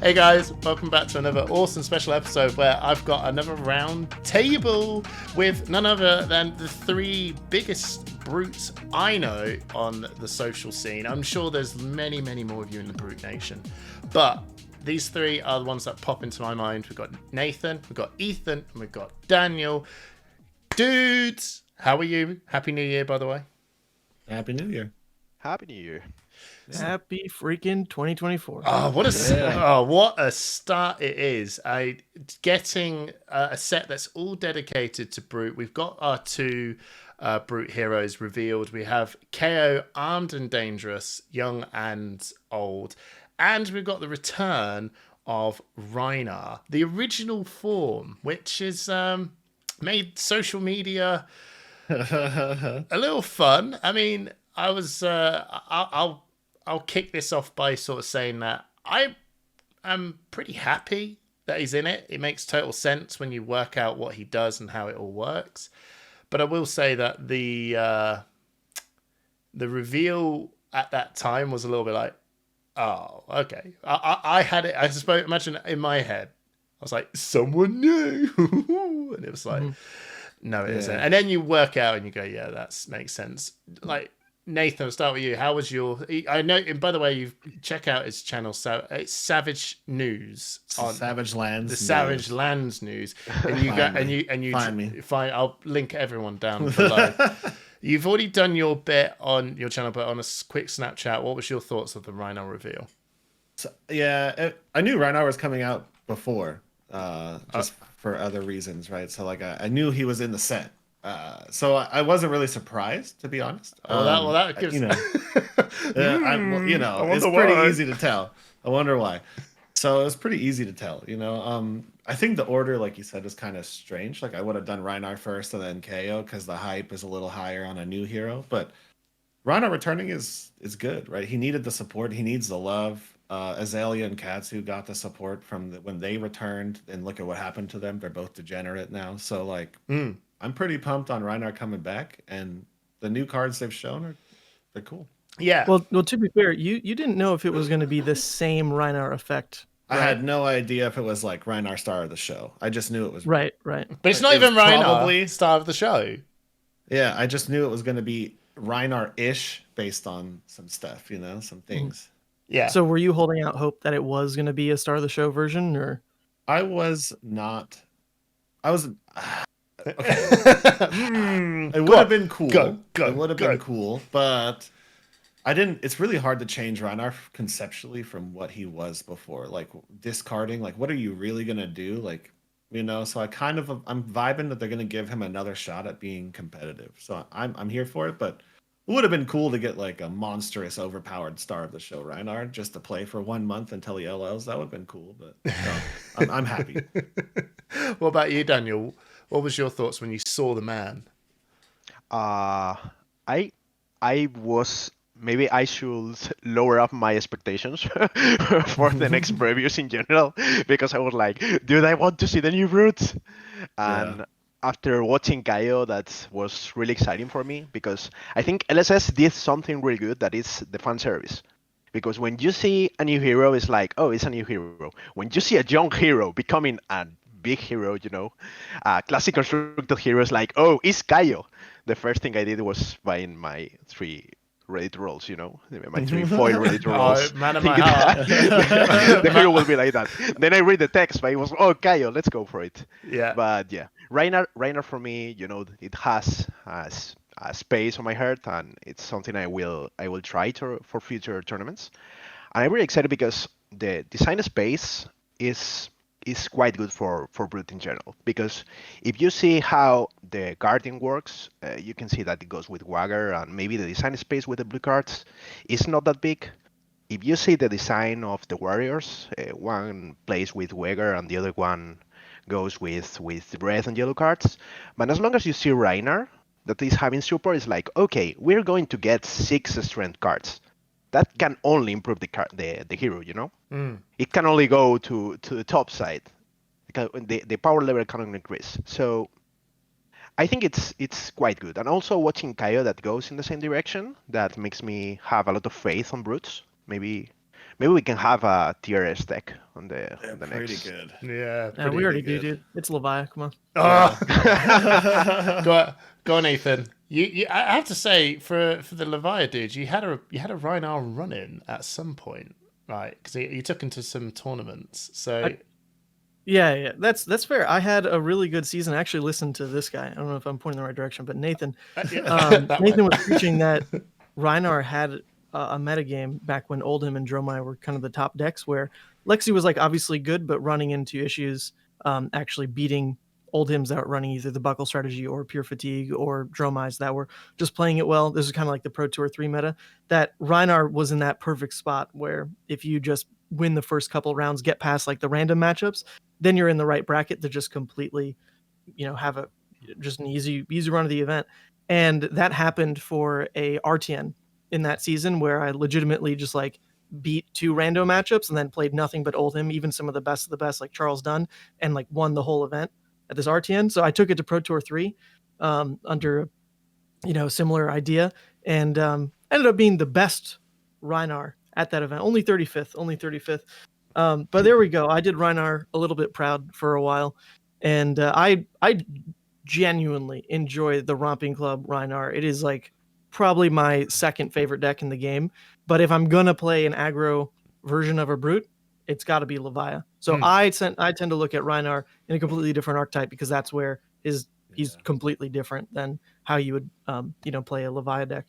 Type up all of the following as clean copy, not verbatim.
Hey guys, welcome back to another awesome special episode where I've got another round table with none other than the three biggest brutes I know on the social scene. I'm sure there's many, many more of you in the Brute Nation, but these three are the ones that pop into my mind. We've got Nathan, we've got Ethan, and we've got Daniel. Dudes, how are you? Happy New Year, by the way. Happy New Year. Happy New Year. Happy freaking 2024. Oh, what a start it is. Getting a set that's all dedicated to Brute. We've got our two Brute heroes revealed. We have KO, armed and dangerous, young and old. And we've got the return of Rhinar, the original form, which is made social media a little fun. I mean, I'll kick this off by sort of saying that I am pretty happy that he's in it. It makes total sense when you work out what he does and how it all works. But I will say that the reveal at that time was a little bit like, oh, okay. I had it, I suppose, imagine in my head, I was like, someone new. And it was like, no, it isn't. And then you work out and you go, yeah, that makes sense. Like, Nathan, I'll start with you. How was your... I know, and by the way, you check out his channel. So it's Savage News on Savage Lands. The Savage Lands News. And you go and you find me. I'll link everyone down below. You've already done your bit on your channel, but on a quick Snapchat, what was your thoughts of the Rhinar reveal? So, I knew Rhinar was coming out before, just for other reasons, right? So like I knew he was in the set. So I wasn't really surprised, to be honest. That gives... it's pretty easy to tell. I wonder why. So it was pretty easy to tell, I think the order, like you said, is kind of strange. Like I would have done Rhinar first and then KO because the hype is a little higher on a new hero. But Rhinar returning is good, right? He needed the support. He needs the love. Azalea and Katsu got the support from when they returned, and look at what happened to them. They're both degenerate now. So like... I'm pretty pumped on Rhinar coming back, and the new cards they've shown they're cool. Yeah. Well, to be fair, you didn't know if it was going to be the same Rhinar effect. Right? I had no idea if it was like Rhinar star of the show. I just knew it was right. But it's not even Rhinar star of the show. Yeah, I just knew it was going to be Rhinar-ish based on some stuff, some things. Yeah. So were you holding out hope that it was going to be a star of the show version, or? I was not. I was. Okay. It would have been cool. It would have been cool, but I didn't. It's really hard to change Rhinar conceptually from what he was before. Like discarding, like what are you really gonna do? Like, So I'm vibing that they're gonna give him another shot at being competitive. So I'm here for it. But it would have been cool to get like a monstrous, overpowered star of the show Rhinar just to play for 1 month until he LLs. That would have been cool. But no, I'm happy. What about you, Daniel? What was your thoughts when you saw the man? I was... Maybe I should lower up my expectations for the next previews in general, because I was like, dude, I want to see the new Brutes. And after watching Kaio, that was really exciting for me, because I think LSS did something really good, that is the fan service. Because when you see a new hero, it's like, oh, it's a new hero. When you see a young hero becoming a big hero, classic constructed heroes like, oh, it's Kaio. The first thing I did was buying my 3 Reddit rolls, my 3 foil Reddit rolls. Oh, man of my heart. The hero will be like that. Then I read the text, but it was, oh, Kaio, let's go for it. Yeah. But yeah, Rhinar for me, it has a space on my heart, and it's something I will try for future tournaments. And I'm really excited because the design space is quite good for Brute in general, because if you see how the guarding works, you can see that it goes with Wagger, and maybe the design space with the blue cards is not that big. If you see the design of the warriors, one plays with Wagger and the other one goes with red and yellow cards. But as long as you see Rhinar that is having support, it's like, okay, we're going to get 6 strength cards. That can only improve the hero, It can only go to the top side. The power level can increase. So I think it's quite good. And also watching Kaio that goes in the same direction, that makes me have a lot of faith on Brutes. Maybe Maybe we can have a TRS deck on the pretty next. good. Yeah, Yeah, we already do, dude. It's Levia. Come on. Oh. Go on, Ethan. I have to say, for the Levia dude, you had a Rhinar run in at some point, right? Because you took him to some tournaments. So Yeah, that's fair. I had a really good season. I actually listened to this guy. I don't know if I'm pointing in the right direction, but Nathan. Nathan was preaching that Rhinar had a metagame back when Oldhim and Dromai were kind of the top decks, where Lexi was like obviously good, but running into issues, actually beating Oldhims that were running either the buckle strategy or pure fatigue or Dromais that were just playing it well. This is kind of like the Pro Tour 3 meta. That Rhinar was in that perfect spot where if you just win the first couple rounds, get past like the random matchups, then you're in the right bracket to just completely, have just an easy run of the event. And that happened for a RTN in that season where I legitimately just like beat 2 random matchups and then played nothing but Oldhim, even some of the best like Charles Dunn, and like won the whole event at this RTN. So I took it to Pro Tour 3 under similar idea, and ended up being the best Rhinar at that event. Only 35th. But there we go. I did Rhinar a little bit proud for a while, and I genuinely enjoy the Romping Club Rhinar. It is like probably my second favorite deck in the game. But if I'm gonna play an aggro version of a brute, it's got to be Levia. So I tend to look at Rhinar in a completely different archetype because that's where he's completely different than how you would play a Levia deck.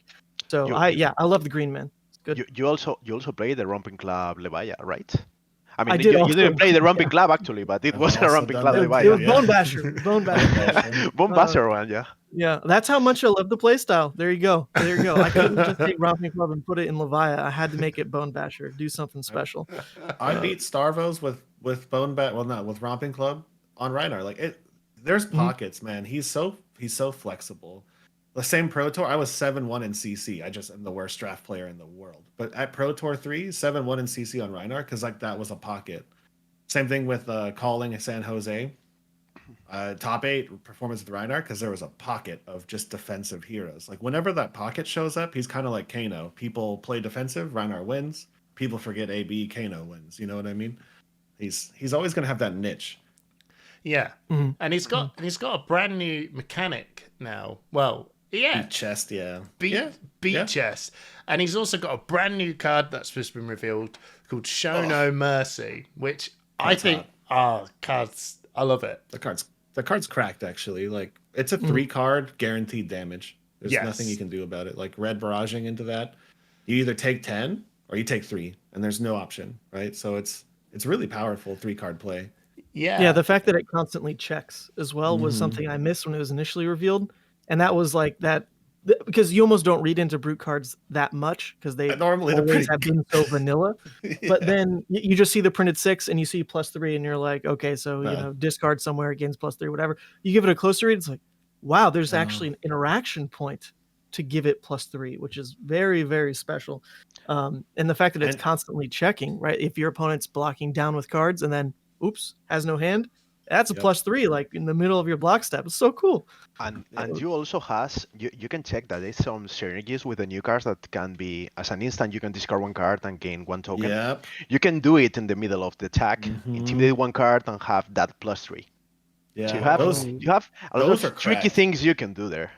So I love the green man. It's good. You also play the Romping Club Levia, right? I mean, I did you didn't play the Romping Club actually, but it was a Romping Club Levia. It was Bone Basher. Bone Basher. Bone Basher one, yeah. Yeah, that's how much I love the playstyle. There you go. I couldn't just take Romping Club and put it in Levia. I had to make it Bone Basher. Do something special. I beat Starvos with Bone Bat. Well, not with Romping Club on Rhinar. Like it, there's pockets, man. He's so flexible. The same Pro Tour, I was 7-1 in CC. I just am the worst draft player in the world. But at Pro Tour 3, 7-1 in CC on Rhinar, because like that was a pocket. Same thing with calling San Jose. Top 8 performance with Rhinar, because there was a pocket of just defensive heroes. Like whenever that pocket shows up, he's kind of like Kano. People play defensive, Rhinar wins. People forget AB, Kano wins. You know what I mean? He's always going to have that niche. Yeah, and he's got a brand new mechanic now. Well, yeah, Beat chest, yeah, beat chest, and he's also got a brand new card that's just been revealed called Show No Mercy, which I think cards. I love it. The card's cracked actually. Like it's a 3-card guaranteed damage. There's nothing you can do about it. Like red barraging into that, you either take 10 or you take 3, and there's no option, right? So it's really powerful 3-card play. Yeah, the fact that it constantly checks as well was something I missed when it was initially revealed, and that was like that because you almost don't read into brute cards that much because they normally always have been so vanilla. But then you just see the printed 6 and you see +3, and you're like, okay, so discard somewhere, it gains +3, whatever. You give it a closer read, it's like, wow, there's actually an interaction point to give it +3, which is very, very special. And the fact that it's constantly checking, right? If your opponent's blocking down with cards and then oops, has no hand, that's a +3, like in the middle of your block step. It's so cool. And you also you can check that there's some synergies with the new cards that can be as an instant you can discard 1 card and gain 1 token. Yep. You can do it in the middle of the attack, intimidate 1 card and have that +3. Yeah, so you have a lot of tricky things you can do there.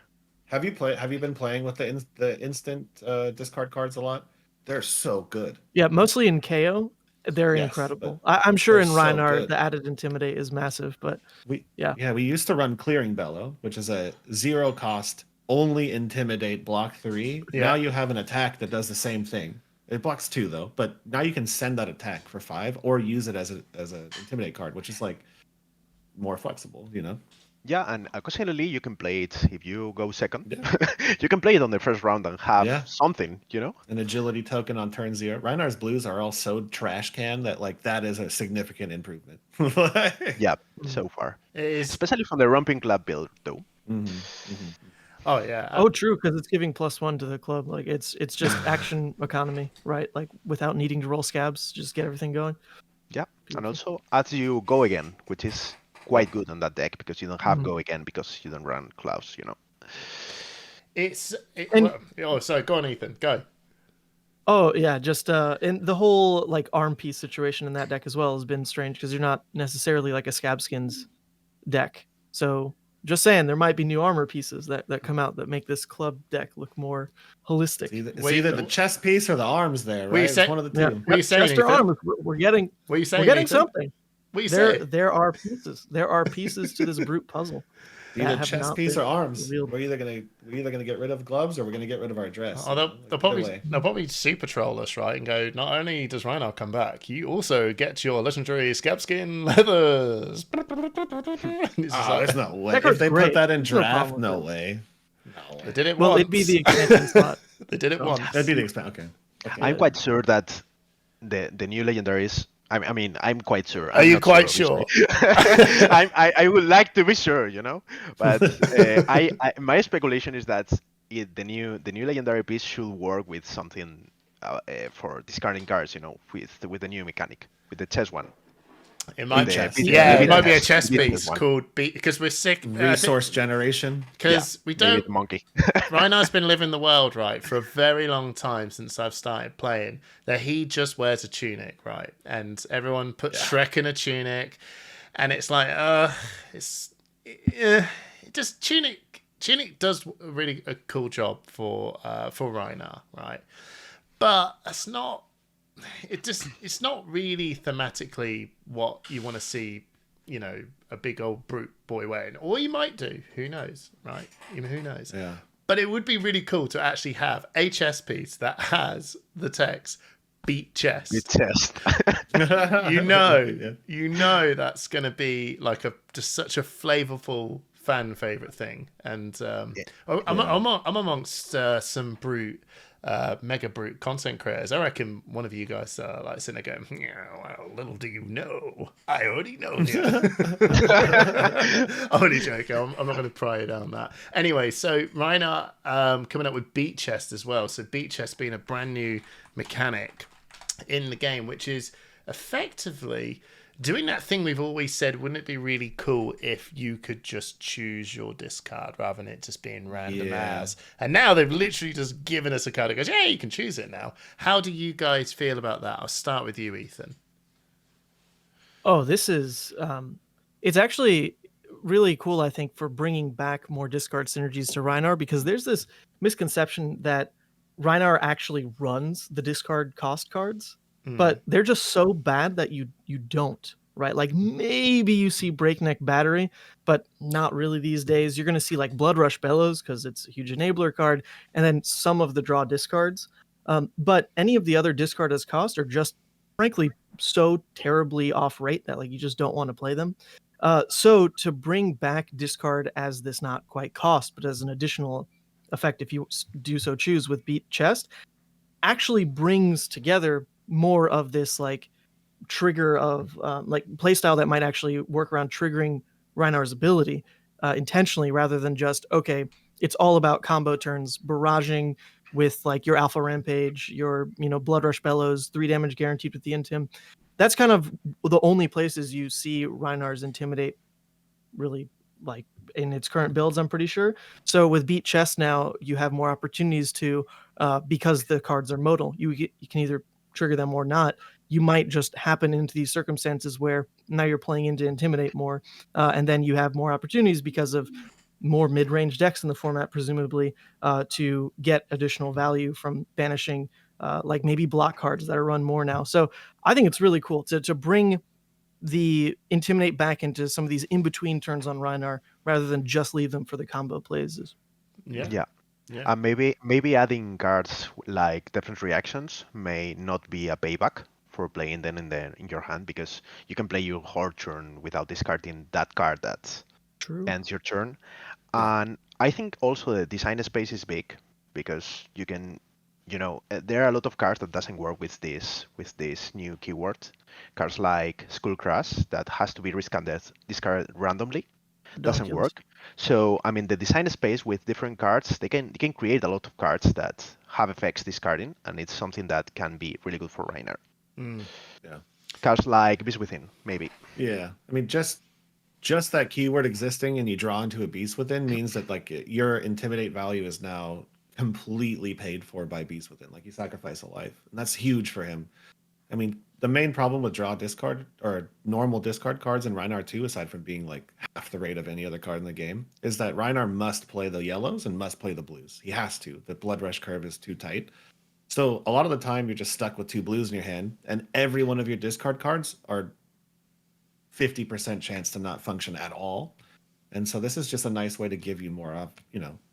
Have you been playing with the instant discard cards a lot? They're so good. Yeah, mostly in KO. They're incredible. I'm sure in Rhinar the added intimidate is massive, but we used to run Clearing Bellow, which is a 0 cost only intimidate block 3. Yeah. Now you have an attack that does the same thing. It blocks 2 though, but now you can send that attack for 5 or use it as an intimidate card, which is like more flexible, you know. Yeah, and occasionally you can play it if you go second. Yeah. You can play it on the first round and have something, you know? An agility token on turn 0. Rhinar's blues are all so trash can that like that is a significant improvement. Yeah, so far. Especially from the Romping Club build, though. Oh yeah. Oh, true, because it's giving +1 to the club. Like it's just action economy, right? Like without needing to roll scabs, just get everything going. Yeah, and also as you go again, which is quite good on that deck because you don't have go again because you don't run Klaus, you know. Sorry, go on, Ethan. Go. Oh yeah, just and the whole like arm piece situation in that deck as well has been strange because you're not necessarily like a scab skins deck. So just saying, there might be new armor pieces that come out that make this club deck look more holistic. It's either the chest piece or the arms there, What you right? say- It's one of the Yeah, two. What are you saying, Chester Ethan? armors. We're getting What are you saying, we're getting Ethan? something. What are you saying? There are pieces. There are pieces to this brute puzzle. Either that have chest not piece been or arms. revealed. We're either gonna get rid of gloves or we're gonna get rid of our dress. Oh, they'll probably super troll us, right? And go, not only does Rhinar come back, you also get your legendary scabskin leathers. There's no way. That card's If they great. put that in There's no draft, problem no with way. They did it Well, once. it'd be the expansion slot. They did it once. That'd be the expansion. Okay. I'm quite sure that the new legendaries. I mean, I'm quite sure. Are I'm you not quite sure? I would like to be sure, but my speculation is that the new legendary piece should work with something for discarding cards, with the new mechanic, with the chess one. It might The- be. the- Yeah, the it might be a business- chess the business piece one. called because we're sick. Resource generation. Because we Maybe don't. the monkey. Rhinar's been living the world, right, for a very long time since I've started playing, that he just wears a tunic, right? And everyone puts Shrek in a tunic, and it's like, just tunic. Tunic does really a cool job for Rhinar, right? But it's not really thematically what you want to see, a big old brute boy wearing. Or you might do. Who knows, right? Who knows? Yeah. But it would be really cool to actually have a chess piece that has the text "Beat Chess." The chest. You know that's going to be like just such a flavorful fan favorite thing. And I'm amongst some brute. Mega brute content creators. I reckon one of you guys like sitting there going, "Yeah, well, little do you know, I already know you." I'm only joking. I'm not going to pry down that. Anyway, so Rhinar coming up with Beat Chest as well. So Beat Chest being a brand new mechanic in the game, which is effectively doing that thing we've always said. Wouldn't it be really cool if you could just choose your discard rather than it just being random as? And now they've literally just given us a card that goes, yeah, you can choose it now. How do you guys feel about that? I'll start with you, Ethan. Oh, this is it's actually really cool, I think, for bringing back more discard synergies to Rhinar, because there's this misconception that Rhinar actually runs the discard cost cards, but they're just so bad that you don't, right? Like maybe you see Breakneck Battery, but not really these days. You're going to see like Blood Rush Bellows because it's a huge enabler card, and then some of the draw discards. But any of the other discard as cost are just frankly so terribly off rate that like you just don't want to play them. So to bring back discard as this not quite cost, but as an additional effect, if you do so choose with Beat Chest, actually brings together more of this like trigger of like playstyle that might actually work around triggering Rhinar's ability intentionally, rather than just, okay, it's all about combo turns, barraging with like your Alpha Rampage, your Blood Rush Bellows, 3 damage guaranteed with the Intim. That's kind of the only places you see Rhinar's Intimidate really like in its current builds, I'm pretty sure. So with Beat Chest now, you have more opportunities to, because the cards are modal, you can either trigger them or not. You might just happen into these circumstances where now you're playing into Intimidate more, and then you have more opportunities because of more mid-range decks in the format, presumably, to get additional value from banishing like maybe block cards that are run more now. So I think it's really cool to bring the Intimidate back into some of these in-between turns on Rhinar rather than just leave them for the combo plays. Yeah. And maybe adding cards like Different Reactions may not be a payback for playing them in your hand, because you can play your whole turn without discarding that card that ends your turn. And I think also the design space is big, because you can, there are a lot of cards that doesn't work with this new keyword. Cards like Skullcrash that has to be discarded randomly doesn't work. So I mean, the design space with different cards, they can create a lot of cards that have effects discarding, and it's something that can be really good for Rhinar. Yeah. Cards like Beast Within, maybe. Yeah. I mean, just that keyword existing and you draw into a Beast Within means that like your Intimidate value is now completely paid for by Beast Within. Like, he sacrificed a life, and that's huge for him. I mean, the main problem with draw discard or normal discard cards in Rhinar 2, aside from being like half the rate of any other card in the game, is that Rhinar must play the yellows and must play the blues. He has to. The Blood Rush curve is too tight. So a lot of the time, you're just stuck with 2 blues in your hand, and every one of your discard cards are 50% chance to not function at all. And so this is just a nice way to give you more,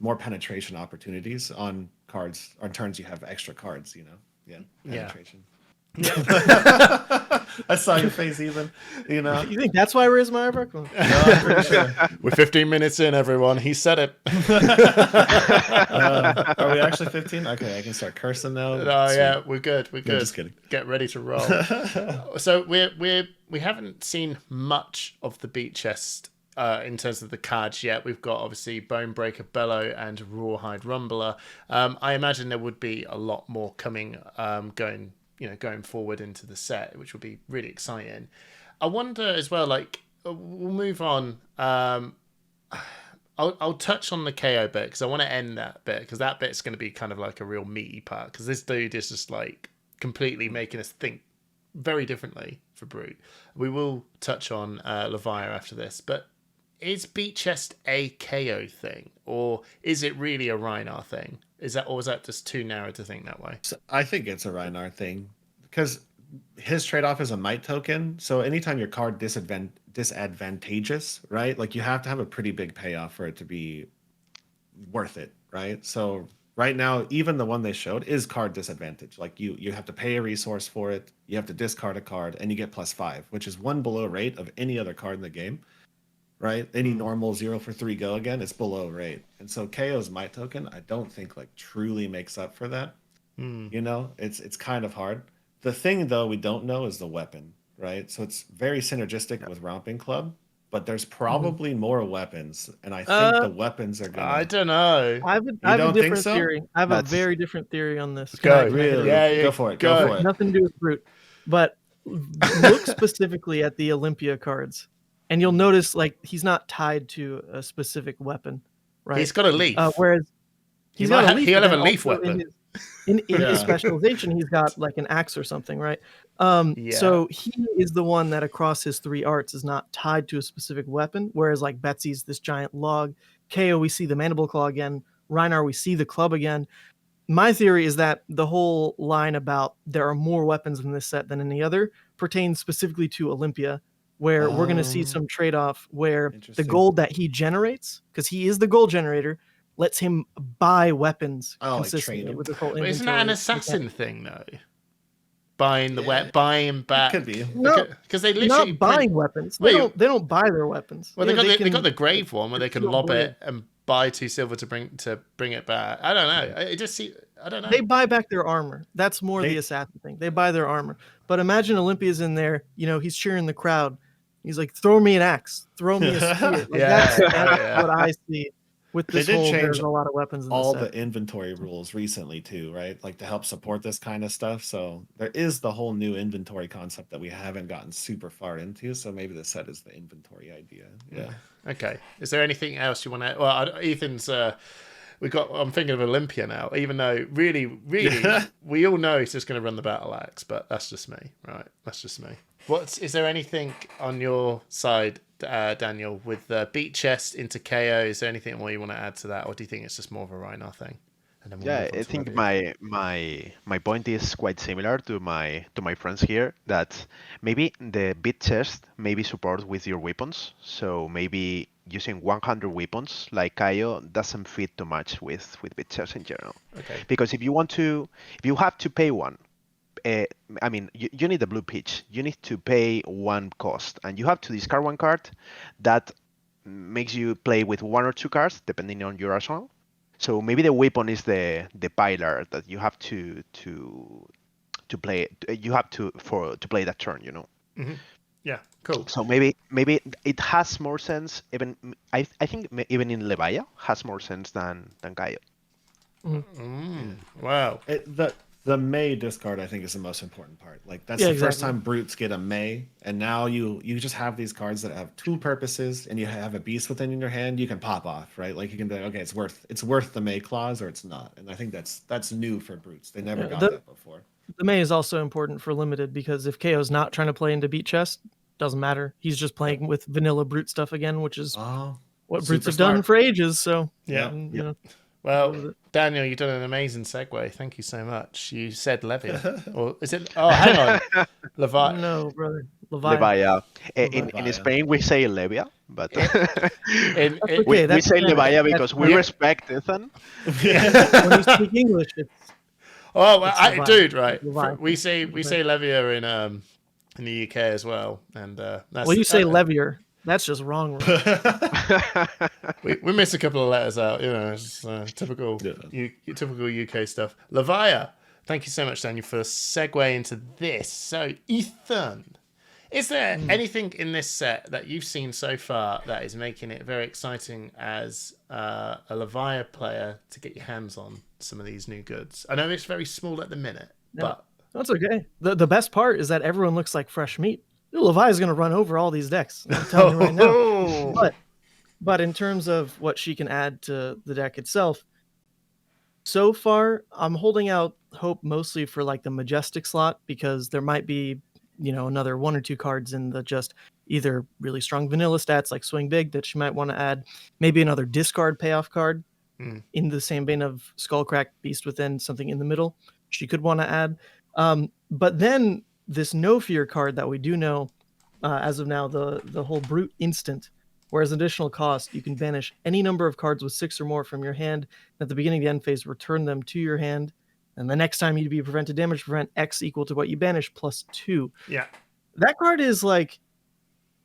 more penetration opportunities on cards, on turns you have extra cards, penetration. I saw your face, Ethan. You think that's why Riz Meyerberg? No, I'm pretty sure. We're 15 minutes in, everyone. He said it. Are we actually 15? Okay, I can start cursing now. Oh yeah, we're good. We're good. No, just kidding. Get ready to roll. So we haven't seen much of the beat chest in terms of the cards yet. We've got obviously Bonebreaker Bellow and Rawhide Rumbler. I imagine there would be a lot more coming, going forward into the set, which will be really exciting. I wonder as well, like, we'll move on. I'll touch on the KO bit because I want to end that bit, because that bit's going to be kind of like a real meaty part, because this dude is just like completely making us think very differently for Brute. We will touch on Levia after this, but is beat chest a KO thing, or is it really a Rhinar thing? Is that just too narrow to think that way? So I think it's a Rhinar thing, because his trade-off is a might token. So anytime your card disadvantageous, right? Like, you have to have a pretty big payoff for it to be worth it, right? So right now, even the one they showed is card disadvantage. Like, you have to pay a resource for it, you have to discard a card, and you get +5, which is 1 below rate of any other card in the game. Right? Any normal 0 for 3 go again, it's below rate. And so KO's might token, I don't think like truly makes up for that. It's kind of hard. The thing though we don't know is the weapon, right? So it's very synergistic with Romping Club, but there's probably more weapons, and I think the weapons are gonna. I don't know. I have a different theory. I have a very different theory on this. Really? Yeah, go for it. Go for it. Nothing to do with Brute, but look specifically at the Olympia cards. And you'll notice, like, he's not tied to a specific weapon, right? He's got a leaf. Whereas he'll have a leaf weapon. In his specialization, he's got like an axe or something, right? So he is the one that across his 3 arts is not tied to a specific weapon. Whereas like Betsy's this giant log. KO, we see the mandible claw again. Rhinar, we see the club again. My theory is that the whole line about there are more weapons in this set than any other pertains specifically to Olympia, where we're going to see some trade-off where the gold that he generates, because he is the gold generator, lets him buy weapons consistently with the whole inventory. Isn't that an assassin thing, though? Buying buying back. It could be. Because they literally not buying weapons. They don't buy their weapons. Well, they got the grave one where they can lob it and buy 2 silver to bring it back. I don't know. I don't know. They buy back their armor. That's more the assassin thing. They buy their armor. But imagine Olympia's in there. He's cheering the crowd. He's like, throw me an axe, throw me a spear. That's what I see with this whole. There's a lot of weapons in all the inventory rules recently too, right? Like, to help support this kind of stuff. So there is the whole new inventory concept that we haven't gotten super far into. So maybe the set is the inventory idea. Yeah. Okay. Is there anything else you want to? Well, Ethan's. I'm thinking of Olympia now, even though really, we all know he's just going to run the battle axe, but that's just me, right? That's just me. Is there anything on your side, Daniel, with the beat chest into KO? Is there anything more you want to add to that, or do you think it's just more of a Rhinar thing? I think my point is quite similar to my friends here, that maybe the beat chest maybe support with your weapons. So maybe using 100 weapons like Kaio doesn't fit too much with beat chest in general. Okay. Because if you have to pay one, you need a blue pitch. You need to pay 1 cost, and you have to discard 1 card. That makes you play with 1 or 2 cards depending on your arsenal. So maybe the weapon is the pilar that you have to play. You have to play that turn. Mm-hmm. Yeah, cool. So maybe it has more sense. Even I think even in Levia has more sense than Kaio. Wow. The May discard, I think, is the most important part. Like that's Yeah, the first exactly. time brutes get a May, and now you just have these cards that have two purposes, and you have a beast within your hand. You can pop off, right? Like you can be like, okay, it's worth the May clause, or it's not. And I think that's new for brutes. They never got that before. The May is also important for limited because if KO's not trying to play into beat chest, doesn't matter. He's just playing with vanilla brute stuff again, which is what brutes have done for ages. So yeah. you know, well, Daniel, you've done an amazing segue. Thank you so much. You said Levia, or is it? Oh, hang on, Levia. No, brother, Levia. In Spain we say Levia, but we say Levia because we respect Ethan. When you speak English, it's dude, right? We say Levia in the UK as well, and that's, you say Levier. That's just wrong. we miss a couple of letters out, it's typical UK stuff. Levia, thank you so much, Daniel, for segue into this. So, Ethan, is there anything in this set that you've seen so far that is making it very exciting as a Levia player to get your hands on some of these new goods? I know it's very small at the minute, but that's okay. The best part is that everyone looks like fresh meat. Levia is going to run over all these decks. I'm telling you right now. But in terms of what she can add to the deck itself, so far I'm holding out hope mostly for like the Majestic slot because there might be, another one or two cards in the just either really strong vanilla stats like Swing Big that she might want to add, maybe another discard payoff card in the same vein of Skullcrack, Beast Within, something in the middle she could want to add. But then this No Fear card that we do know as of now, the whole Brute Instant, whereas additional cost, you can banish any number of cards with 6 or more from your hand. At the beginning of the end phase, return them to your hand. And the next time you'd be prevented damage, prevent X equal to what you banish plus 2. Yeah. That card is like,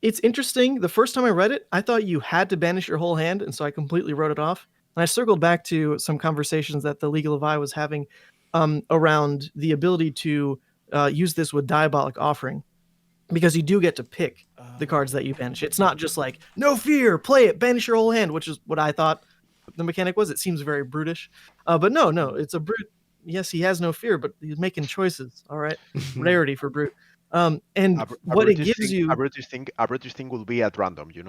it's interesting. The first time I read it, I thought you had to banish your whole hand. And so I completely wrote it off. And I circled back to some conversations that the League of Levi was having around the ability to use this with Diabolic Offering, because you do get to pick the cards that you banish. It's not just like, no fear, play it, banish your whole hand, which is what I thought the mechanic was. It seems very brutish. But no, it's a brute. Yes, he has no fear, but he's making choices. All right. Rarity for brute. And what it gives you... A brutish thing will be at random, Yeah.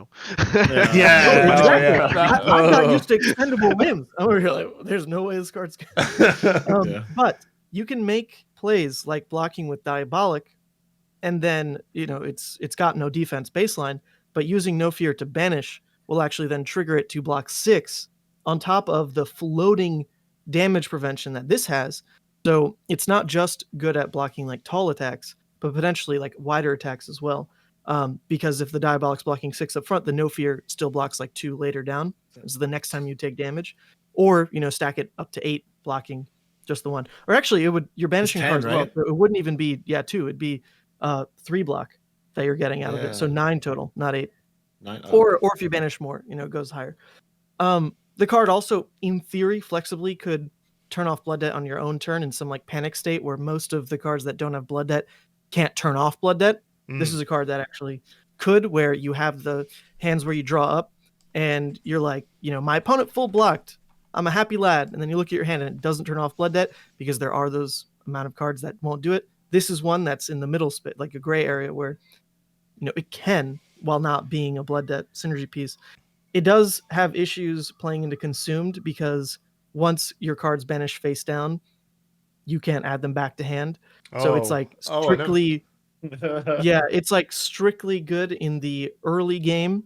Exactly. I'm not used to expendable whims. I'm like, there's no way this card's But you can make plays like blocking with Diabolic, and then it's got no defense baseline, but using No Fear to banish will actually then trigger it to block 6 on top of the floating damage prevention that this has. So it's not just good at blocking like tall attacks, but potentially like wider attacks as well. Because if the Diabolic's blocking 6 up front, the No Fear still blocks like 2 later down. So the next time you take damage, or stack it up to 8 blocking just the 1. Or actually, you're banishing 10, cards right? well. So it wouldn't even be 2. It'd be 3 block that you're getting out of it. So 9 total, not 8. 9, or if you banish more, it goes higher. The card also, in theory, flexibly could turn off Blood Debt on your own turn in some like panic state where most of the cards that don't have Blood Debt can't turn off Blood Debt. This is a card that actually could, where you have the hands where you draw up and you're like, my opponent full blocked. I'm a happy lad. And then you look at your hand and it doesn't turn off Blood Debt because there are those amount of cards that won't do it. This is one that's in the middle spit, like a gray area where, it can, while not being a Blood Debt synergy piece. It does have issues playing into Consumed because once your cards banish face down, you can't add them back to hand. So it's like strictly, it's like strictly good in the early game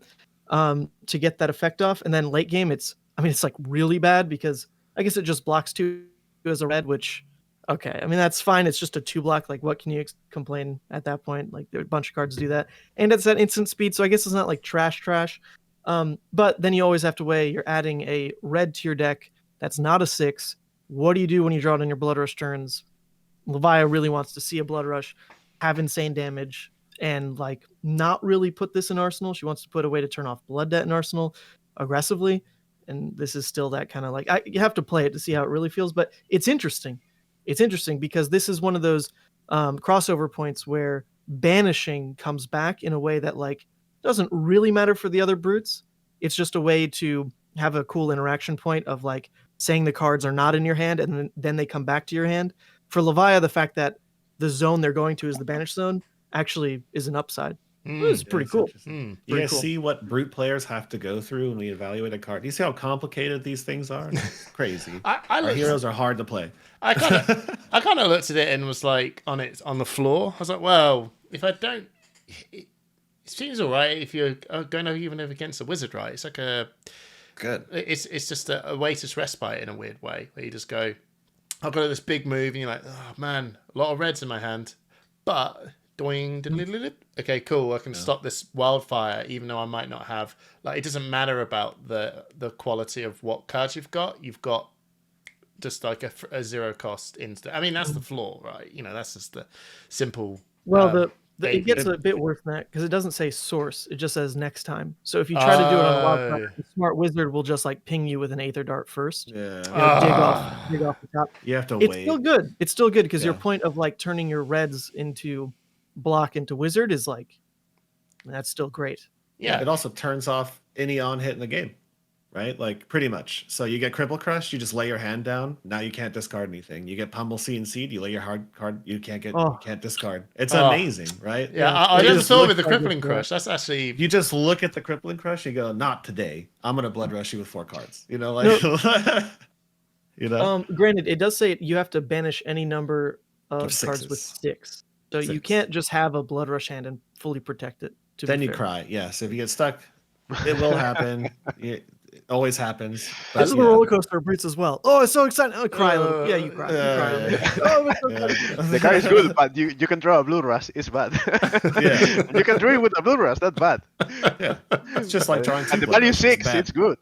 to get that effect off. And then late game, it's like really bad because I guess it just blocks 2 as a red, which, okay. That's fine. It's just a 2 block. Like, what can you complain at that point? Like, there are a bunch of cards do that. And it's at instant speed. So I guess it's not like trash. But then you always have to weigh, you're adding a red to your deck that's not a 6. What do you do when you draw it on your Blood Rush turns? Levia really wants to see a Blood Rush, have insane damage, and like not really put this in Arsenal. She wants to put a way to turn off Blood Debt in Arsenal aggressively. And this is still that kind of like, you have to play it to see how it really feels, but it's interesting. It's interesting because this is one of those crossover points where banishing comes back in a way that like doesn't really matter for the other brutes. It's just a way to have a cool interaction point of like saying the cards are not in your hand and then they come back to your hand. for Levia, the fact that the zone they're going to is the banished zone actually is an upside. It's pretty cool. You guys see what brute players have to go through when we evaluate a card? Do you see how complicated these things are? It's crazy. Our heroes are hard to play. I kind of looked at it and was like on the floor. I was like, well, if I don't, it seems all right if you're going even against a wizard, right? It's like it's just a way to respite in a weird way where you just go, I've got this big move and you're like, oh man, a lot of reds in my hand, but doing, okay, cool, I can stop this wildfire even though I might not have, like, it doesn't matter about the quality of what cards you've got just like a zero cost instant. I mean, that's the flaw, right? That's just the simple. Well, it gets a bit worse than that because it doesn't say source. It just says next time. So if you try to do it on a wildfire, the smart wizard will just like ping you with an Aether Dart first. Yeah. Dig off the top. You have to wait. It's still good because your point of like turning your reds into block into wizard is like, that's still great. Yeah. It also turns off any on hit in the game, right? Like pretty much. So you get Cripple Crush, you just lay your hand down. Now you can't discard anything. You get Pummel Sea and Seed, you lay your hard card. You can't discard. It's amazing, right? Yeah, I never saw with the Crippling Crush. That's actually. You just look at the Crippling Crush, you go, not today. I'm gonna Blood Rush you with 4 cards. Granted, it does say you have to banish any number of cards with 6. So you can't just have a Blood Rush hand and fully protect it. Then you cry. Yes, if you get stuck, it will happen. It always happens. This is the roller coaster of brutes as well. Oh, it's so exciting! Oh, cry. You cry. The card is good, but you can draw a Blue Rush. It's bad. You can draw it with a Blue Rush. That's bad. Yeah, it's just like drawing. And the value 6. It's good.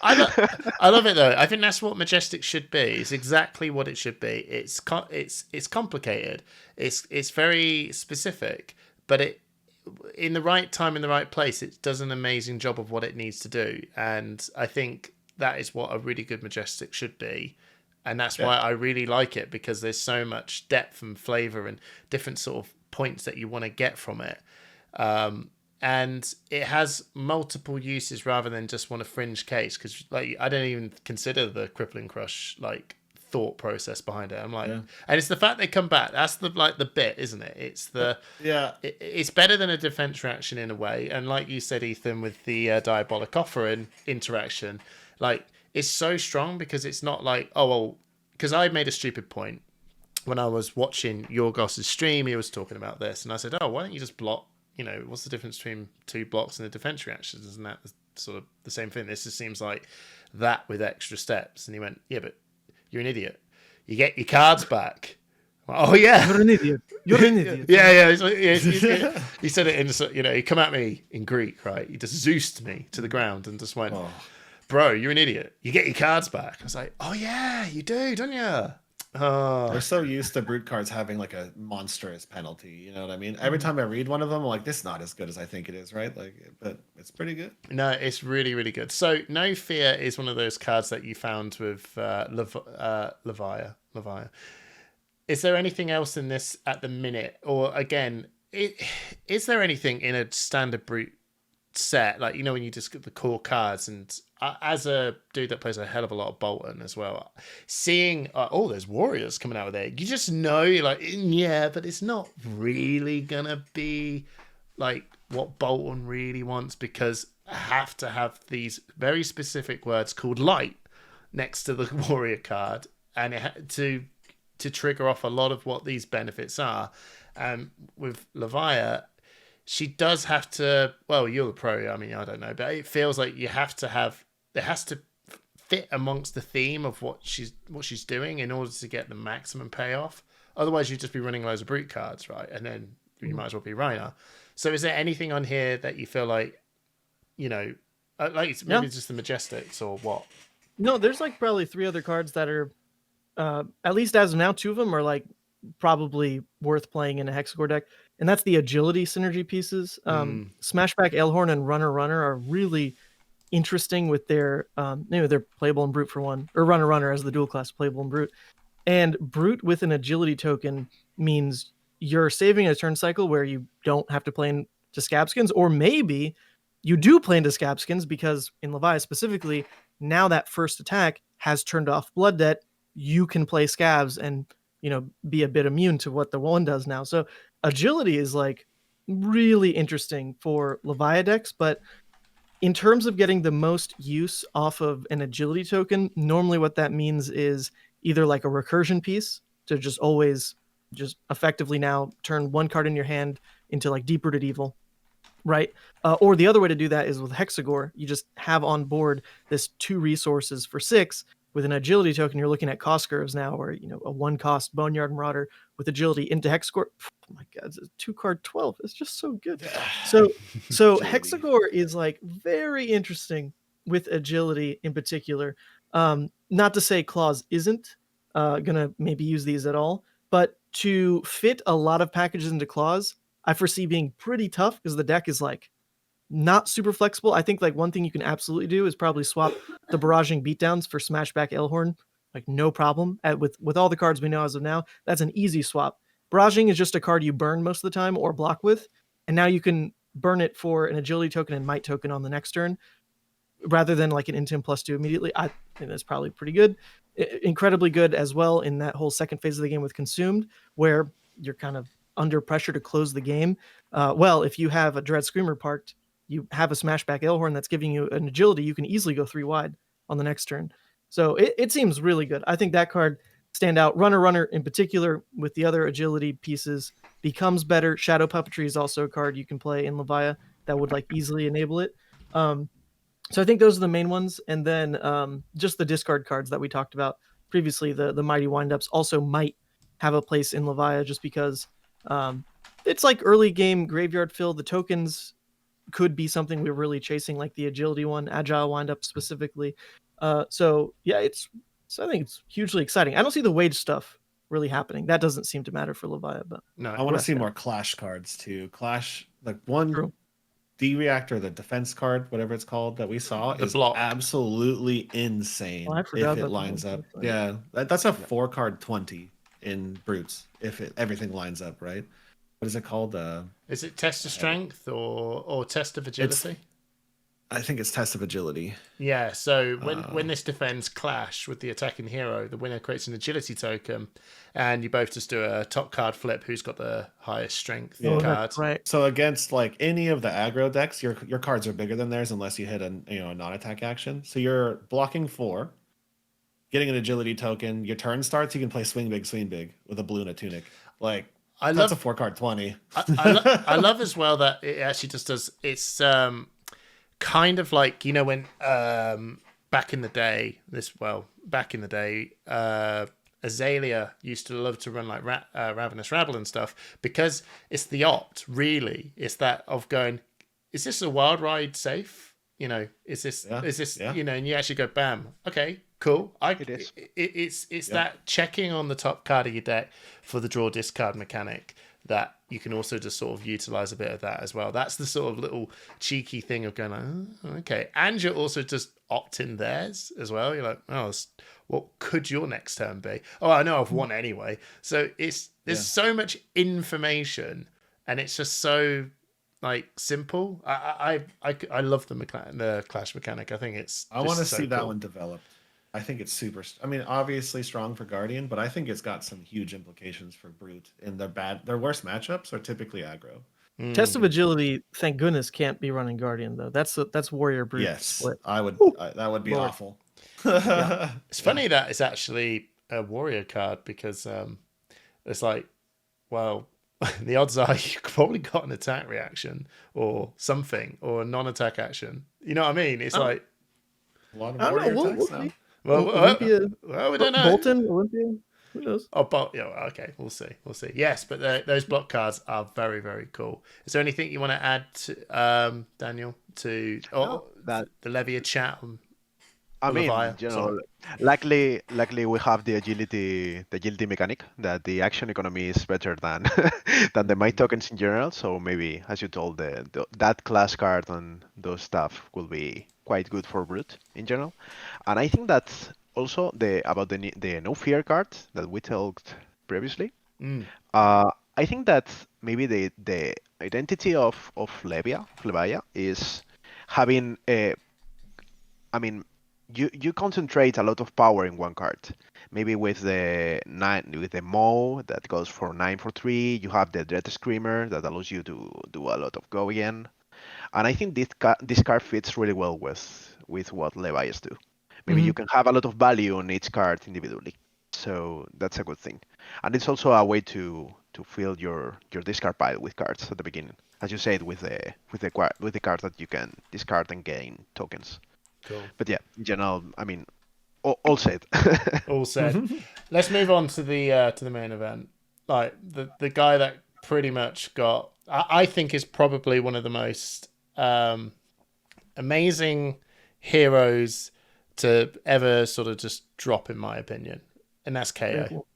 I love it though. I think that's what Majestic should be. It's exactly what it should be. It's complicated. It's very specific, but in the right time, in the right place, it does an amazing job of what it needs to do. And I think that is what a really good Majestic should be. And that's why I really like it, because there's so much depth and flavor and different sort of points that you want to get from it. And it has multiple uses rather than just one fringe case. Because like, I don't even consider the Crippling Crush like thought process behind it. I'm like, and it's the fact they come back. That's the bit, isn't it? It's it's better than a defense reaction in a way. And like you said, Ethan, with the Diabolic Offer interaction, like it's so strong because it's not like, because I made a stupid point when I was watching Yorgos's stream. He was talking about this, and I said, why don't you just block? What's the difference between 2 blocks and a defense reaction? Isn't that sort of the same thing? This just seems like that with extra steps. And he went, yeah, but you're an idiot. You get your cards back. Oh yeah, you're an idiot. You're an idiot. Yeah. He said it in, he come at me in Greek, right? He just Zeused me to the ground and just went, bro, you're an idiot. You get your cards back. I was like, oh yeah, you do, don't you? We're so used to brute cards having like a monstrous penalty. You know what I mean? Every time I read one of them, I'm like, this is not as good as I think it is, right? Like, but it's pretty good. No, it's really, really good. So, No Fear is one of those cards that you found with Levia. Is there anything else in this at the minute, or again, is there anything in a standard brute set, like when you just get the core cards? And as a dude that plays a hell of a lot of Bolton as well, seeing there's warriors coming out of there, you just know, you're like, yeah, but it's not really gonna be like what Bolton really wants, because I have to have these very specific words called light next to the warrior card, and to trigger off a lot of what these benefits are. With Levia, she does have to, well, you're the pro, I mean, I don't know, but it feels like you have to have, it has to fit amongst the theme of what she's doing in order to get the maximum payoff. Otherwise, you'd just be running loads of brute cards, right? And then you might as well be Rhinar. So is there anything on here that you feel like, like maybe just the Majestics or what? No, there's like probably 3 other cards that are, at least as of now, 2 of them are like probably worth playing in a Hexacore deck. And that's the agility synergy pieces. Smashback, Ailhorn, and Runner are really interesting with their, they're playable in Brute for one, or Runner as the dual class playable in Brute. And Brute with an agility token means you're saving a turn cycle where you don't have to play into Scabskins, or maybe you do play into Scabskins because in Levia specifically, now that first attack has turned off Blood Debt, you can play scavs and be a bit immune to what the one does now. So agility is like really interesting for Levia decks, but in terms of getting the most use off of an agility token, normally what that means is either like a recursion piece to just always just effectively now turn one card in your hand into like Deep Rooted Evil, right? Or the other way to do that is with Hexagore. You just have on board this 2 resources for 6. With an agility token, you're looking at cost curves now, where a 1 cost Boneyard Marauder with agility into Hexagore. Oh my god, it's a 2-card 12. It's just so good. So Hexagore is like very interesting with agility in particular. Not to say Claws isn't gonna maybe use these at all, but to fit a lot of packages into Claws, I foresee being pretty tough because the deck is like not super flexible. I think like one thing you can absolutely do is probably swap the barraging beatdowns for Smashback Elhorn, like no problem. With all the cards we know as of now, that's an easy swap. Barraging is just a card you burn most of the time or block with, and now you can burn it for an agility token and might token on the next turn, rather than like an Intim +2 immediately. I think that's probably pretty good. Incredibly good as well in that whole second phase of the game with Consumed, where you're kind of under pressure to close the game. Well, if you have a Dread Screamer parked, you have a Smashback Elhorn that's giving you an agility, you can easily go 3 wide on the next turn. So it seems really good. I think that card stand out. Runner in particular with the other agility pieces becomes better. Shadow Puppetry is also a card you can play in Levia that would like easily enable it. So I think those are the main ones. And then just the discard cards that we talked about previously, the Mighty Windups also might have a place in Levia just because it's like early game graveyard fill. The tokens could be something we're really chasing, like the agility one, Agile Windup specifically. So yeah, I think it's hugely exciting. I don't see the wage stuff really happening. That doesn't seem to matter for Levia, but no, I want to see more Clash cards too. Clash, like one True. D-Reactor, the defense card, whatever it's called, that we saw is absolutely insane if it lines up. Yeah, that's a 4-card 20 in Brutes if everything lines up, right? What is it called? Is it Test of Strength or Test of Agility? I think it's Test of Agility. Yeah, so when this defends clash with the attacking hero, the winner creates an agility token, and you both just do a top card flip who's got the highest strength card. Right. So against like any of the aggro decks, your cards are bigger than theirs unless you hit a non-attack action. So you're blocking 4, getting an agility token. Your turn starts, you can play Swing Big with a blue and a tunic. Like that's a 4-card 20. I love as well that it actually just does. It's kind of like when back in the day, Azalea used to love to run like Ravenous Rabble and stuff, because it's the opt, really. It's that of going, is this a wild ride safe? Is this and you actually go, bam, okay, cool. It's that checking on the top card of your deck for the draw discard mechanic that you can also just sort of utilize a bit of that as well. That's the sort of little cheeky thing of going, oh, okay. And you're also just opting theirs as well. You're like, oh, what could your next turn be? Oh, I know I've won anyway. So there's so much information, and it's just so like simple. I love the clash mechanic. I think I want to see that one developed. I think it's super. I mean, obviously strong for Guardian, but I think it's got some huge implications for Brute. And their worst matchups are typically aggro. Test of Agility, thank goodness, can't be running Guardian though. That's Warrior Brute. Yes, split. I would. That would be awful. It's funny that it's actually a Warrior card, because it's like, well, the odds are you probably got an attack reaction or something, or a non-attack action. You know what I mean? It's like a lot of Warrior attacks now. Well, Olympia, we don't know. Bolton, Olympia, who knows? Oh, okay, we'll see. Yes, but those block cards are very, very cool. Is there anything you want to add, to, Daniel, to the Levia chat? Luckily we have the agility mechanic, that the action economy is better than than the Might tokens in general. So maybe, as you told, that class card and those stuff will be quite good for Brute in general. And I think that also about the No Fear card that we talked previously. I think that maybe the identity of Levia is having you concentrate a lot of power in one card. Maybe with the Maw that goes for 9 for 3, you have the Dread Screamer that allows you to do a lot of go again. And I think this card fits really well with what Levias do. Maybe you can have a lot of value on each card individually. So that's a good thing. And it's also a way to fill your discard pile with cards at the beginning. As you said, with the cards that you can discard and gain tokens. Cool. But yeah, in general, I mean, all said. All said. Let's move on to the main event. Like the guy that pretty much got, I think, is probably one of the most amazing heroes to ever sort of just drop, in my opinion, and that's KO. Cool.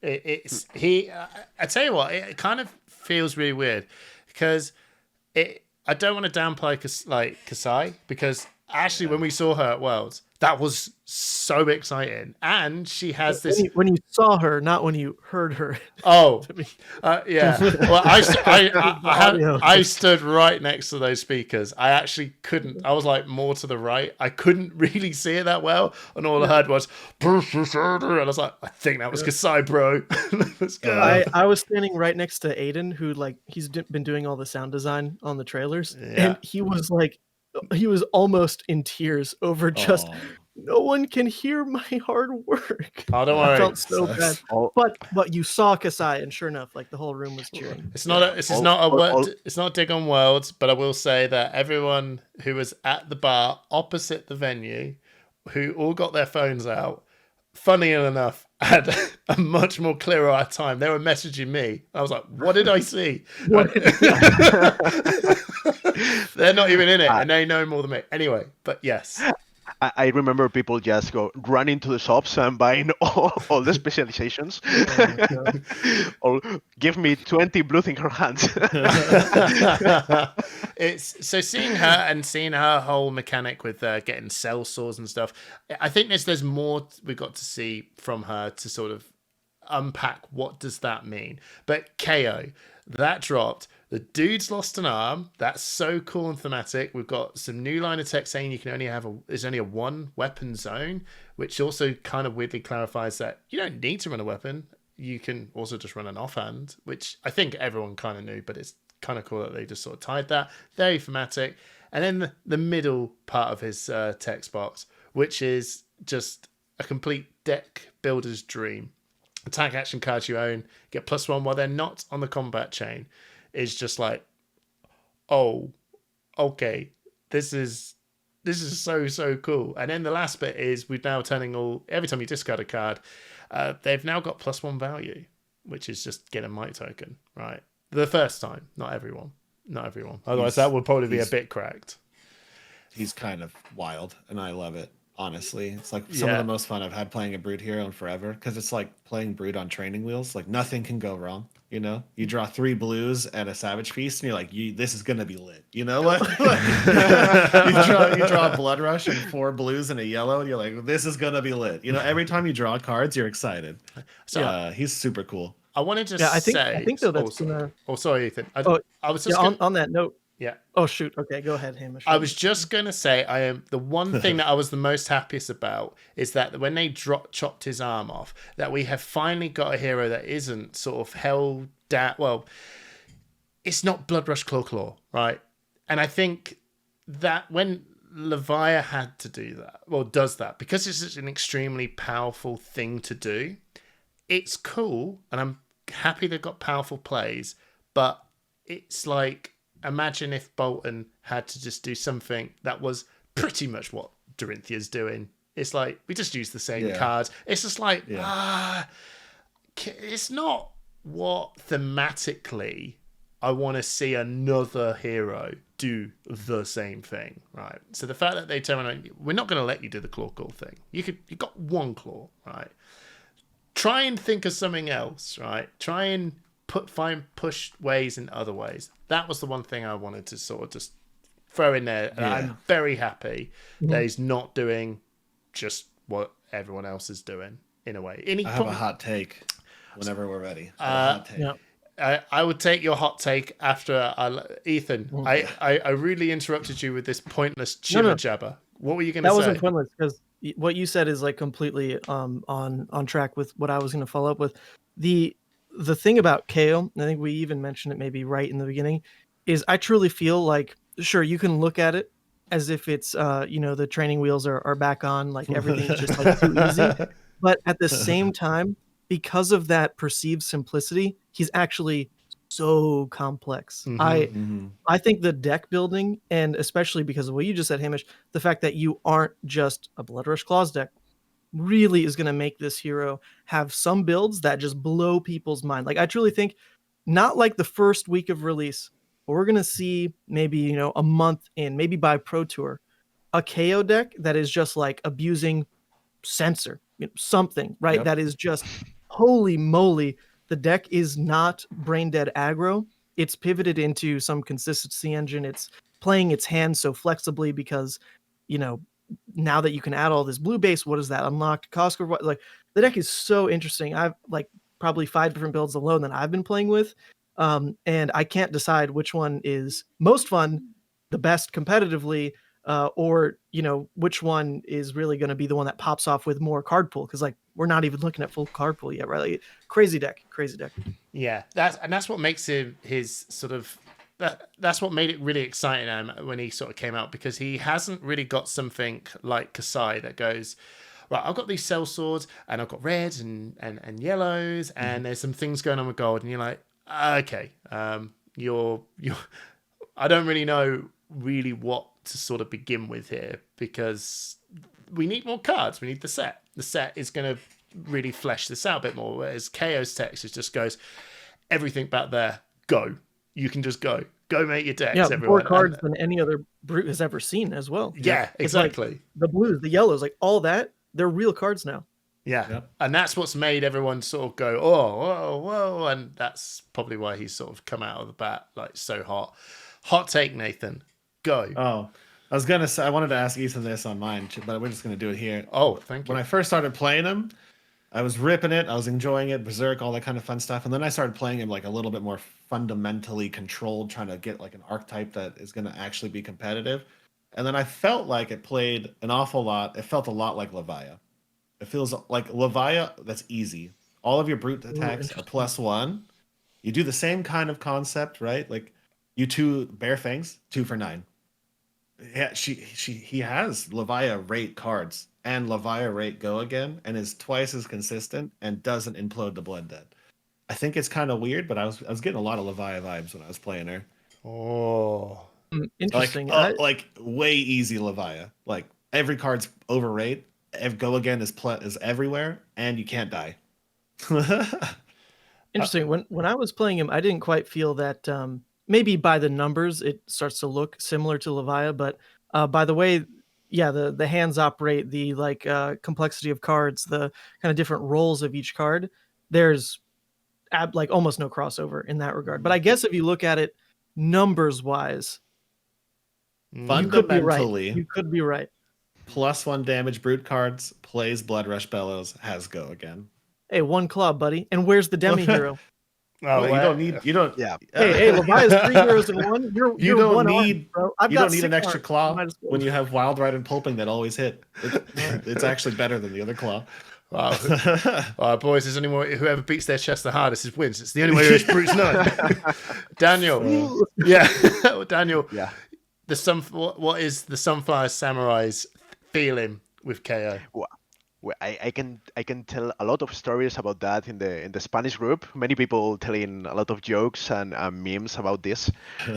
I tell you what, it kind of feels really weird because I don't want to downplay Kasai, because actually when we saw her at Worlds, that was so exciting, and she has this. When you saw her, not when you heard her. Oh, yeah. Well, I stood right next to those speakers. I actually couldn't. I was like more to the right. I couldn't really see it that well, and all I heard was, and I was like, I think that was Kasai, bro. Let's go. I was standing right next to Aiden, who he's been doing all the sound design on the trailers, and he was almost in tears over just no one can hear my hard work. Oh, don't worry. I felt so bad. But you saw Kasai, and sure enough, the whole room was cheering. It's not a dig on Worlds, but I will say that everyone who was at the bar opposite the venue, who all got their phones out, funny enough, had a much more clearer time. They were messaging me. I was like, what did I see? They're not even in it, and they know more than me. Anyway, but yes. I remember people just run into the shops and buying all the specializations. Or give me 20 blue thinker hands. It's so seeing her whole mechanic with getting cell swords and stuff. I think there's more we've got to see from her to sort of unpack what does that mean. But KO, that dropped. The dude's lost an arm. That's so cool and thematic. We've got some new line of text saying you can only there's only a one weapon zone, which also kind of weirdly clarifies that you don't need to run a weapon. You can also just run an offhand, which I think everyone kind of knew, but it's kind of cool that they just sort of tied that. Very thematic. And then the middle part of his text box, which is just a complete deck builder's dream. Attack action cards you own get +1 while they're not on the combat chain. Is just like, oh, okay, this is so cool. And then the last bit is we're now turning every time you discard a card, they've now got +1 value, which is just get a might token, right? The first time, not everyone. Otherwise, that would probably be a bit cracked. He's kind of wild, and I love it. Honestly, it's like some of the most fun I've had playing a Brood hero in forever, because it's like playing Brood on training wheels. Like nothing can go wrong. You know, you draw 3 blues and a Savage Feast, and you're like, this is gonna be lit. You know, like you draw a Blood Rush and 4 blues and a yellow, and you're like, this is gonna be lit. You know, every time you draw cards, you're excited. So he's super cool. I wanted to I say, think though that's sorry, Ethan. I was just on that note. Yeah. Oh shoot. Okay, go ahead, Hamish. I was just gonna say, I am the one thing that I was the most happiest about is that when they chopped his arm off, that we have finally got a hero that isn't sort of held down. Well, it's not Blood Rush Claw, right? And I think that when Levia had to do that, does that, because it's such an extremely powerful thing to do. It's cool, and I'm happy they've got powerful plays, but it's like, imagine if Bolton had to just do something that was pretty much what Dorinthia's doing. It's like, we just use the same cards. It's just like, it's not what thematically I want to see another hero do the same thing, right? So the fact that they turn around, we're not going to let you do the claw thing. You got 1 claw, right? Try and think of something else, right? Try and push ways in other ways. That was the one thing I wanted to sort of just throw in there. And I'm very happy that he's not doing just what everyone else is doing in a way. I have a hot take whenever we're ready. Hot take. I would take your hot take after Ethan. I really interrupted you with this pointless jibber jabber. What were you going to That say? wasn't pointless because what you said is like completely on track with what I was going to follow up with. The thing about KO, I think we even mentioned it maybe right in the beginning, is I truly feel like, sure, you can look at it as if it's the training wheels are back on, like everything's just like too easy. But at the same time, because of that perceived simplicity, he's actually so complex. I think the deck building, and especially because of what you just said, Hamish, the fact that you aren't just a Blood Rush Claws deck really is going to make this hero have some builds that just blow people's mind. Like I truly think, not like the first week of release, but we're going to see maybe a month in, maybe by Pro Tour, a KO deck that is just like abusing Censor, something, right? Yep. That is just, holy moly, the deck is not brain dead aggro. It's pivoted into some consistency engine. It's playing its hand so flexibly because, now that you can add all this blue base, what does that unlock? Cost curve, like the deck is so interesting. I've like probably 5 different builds alone that I've been playing with. And I can't decide which one is most fun, the best competitively, or which one is really going to be the one that pops off with more card pool, because like we're not even looking at full card pool yet, right? Like, crazy deck. Yeah, that's what makes him his sort of that's what made it really exciting when he sort of came out, because he hasn't really got something like Kasai that goes, right, I've got these cell swords and I've got reds and yellows and there's some things going on with gold, and you're like, okay, you're I don't really know really what to sort of begin with here, because we need more cards. We need the set. The set is going to really flesh this out a bit more, whereas KO's text just goes, everything back there, go. You can just go make your decks. Yeah, everyone. More cards than any other brute has ever seen as well. Yeah, exactly. Like the blues, the yellows, like all that, they're real cards now. Yeah. Yep. And that's what's made everyone sort of go, oh, whoa, and that's probably why he's sort of come out of the bat like so hot. Hot take, Nathan. Go. Oh, I was gonna say, I wanted to ask Ethan this on mine, but we're just gonna do it here. Oh, thank you. When I first started playing him, I was ripping it. I was enjoying it, Berserk, all that kind of fun stuff. And then I started playing him like a little bit more fundamentally controlled, trying to get like an archetype that is going to actually be competitive. And then I felt like it played an awful lot. It felt a lot like Levia. It feels like Levia, that's easy. All of your brute attacks are +1. You do the same kind of concept, right? Like you 2 Bare Fangs, 2 for 9. Yeah, he has Levia rate cards and Levia rate go again, and is twice as consistent and doesn't implode the Blood Dead. I think it's kind of weird, but I was getting a lot of Levia vibes when I was playing her. Oh, interesting. Like way easy Levia. Like every card's overrate. Go again is everywhere, and you can't die. Interesting. When I was playing him, I didn't quite feel that. Maybe by the numbers, it starts to look similar to Levia, but by the way, yeah, the hands operate, the like complexity of cards, the kind of different roles of each card, there's like almost no crossover in that regard. But I guess if you look at it numbers wise, fundamentally, you could be right. +1 damage brute cards, plays Blood Rush Bellows, has go again. Hey, 1 claw, buddy. And where's the demi hero? Oh, you don't. Yeah. Hey, Levia's 3 heroes in 1. You don't need, bro. You don't need an extra claw when you have Wild Ride and Pulping that always hit. It's actually better than the other claw. Wow. All right, boys, there's only more. Whoever beats their chest the hardest wins. It's the only way Irish brutes know. Daniel. Yeah. Daniel. Yeah. What is the Sunflower Samurai's feeling with KO? Well, I can tell a lot of stories about that in the Spanish group. Many people telling a lot of jokes and memes about this.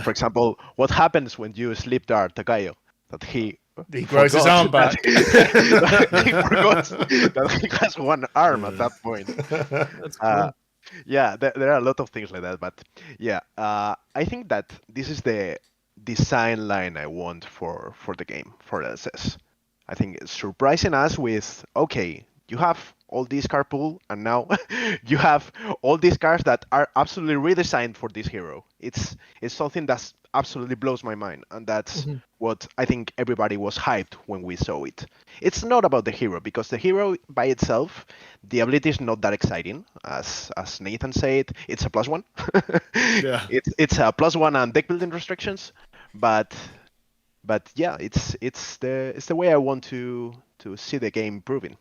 For example, what happens when you sleep dart a Gaio? That he grows his arm back. He forgot that he has 1 arm at that point. That's cool. Yeah, there are a lot of things like that. But yeah, I think that this is the design line I want for the game, for LSS. I think it's surprising us with, okay, you have all these card pool, and now you have all these cards that are absolutely redesigned for this hero. It's something that absolutely blows my mind, and that's what I think everybody was hyped when we saw it. It's not about the hero, because the hero by itself, the ability is not that exciting. As Nathan said, it's a +1. Yeah. It's a +1 and deck building restrictions, but But yeah, it's the way I want to see the game improving.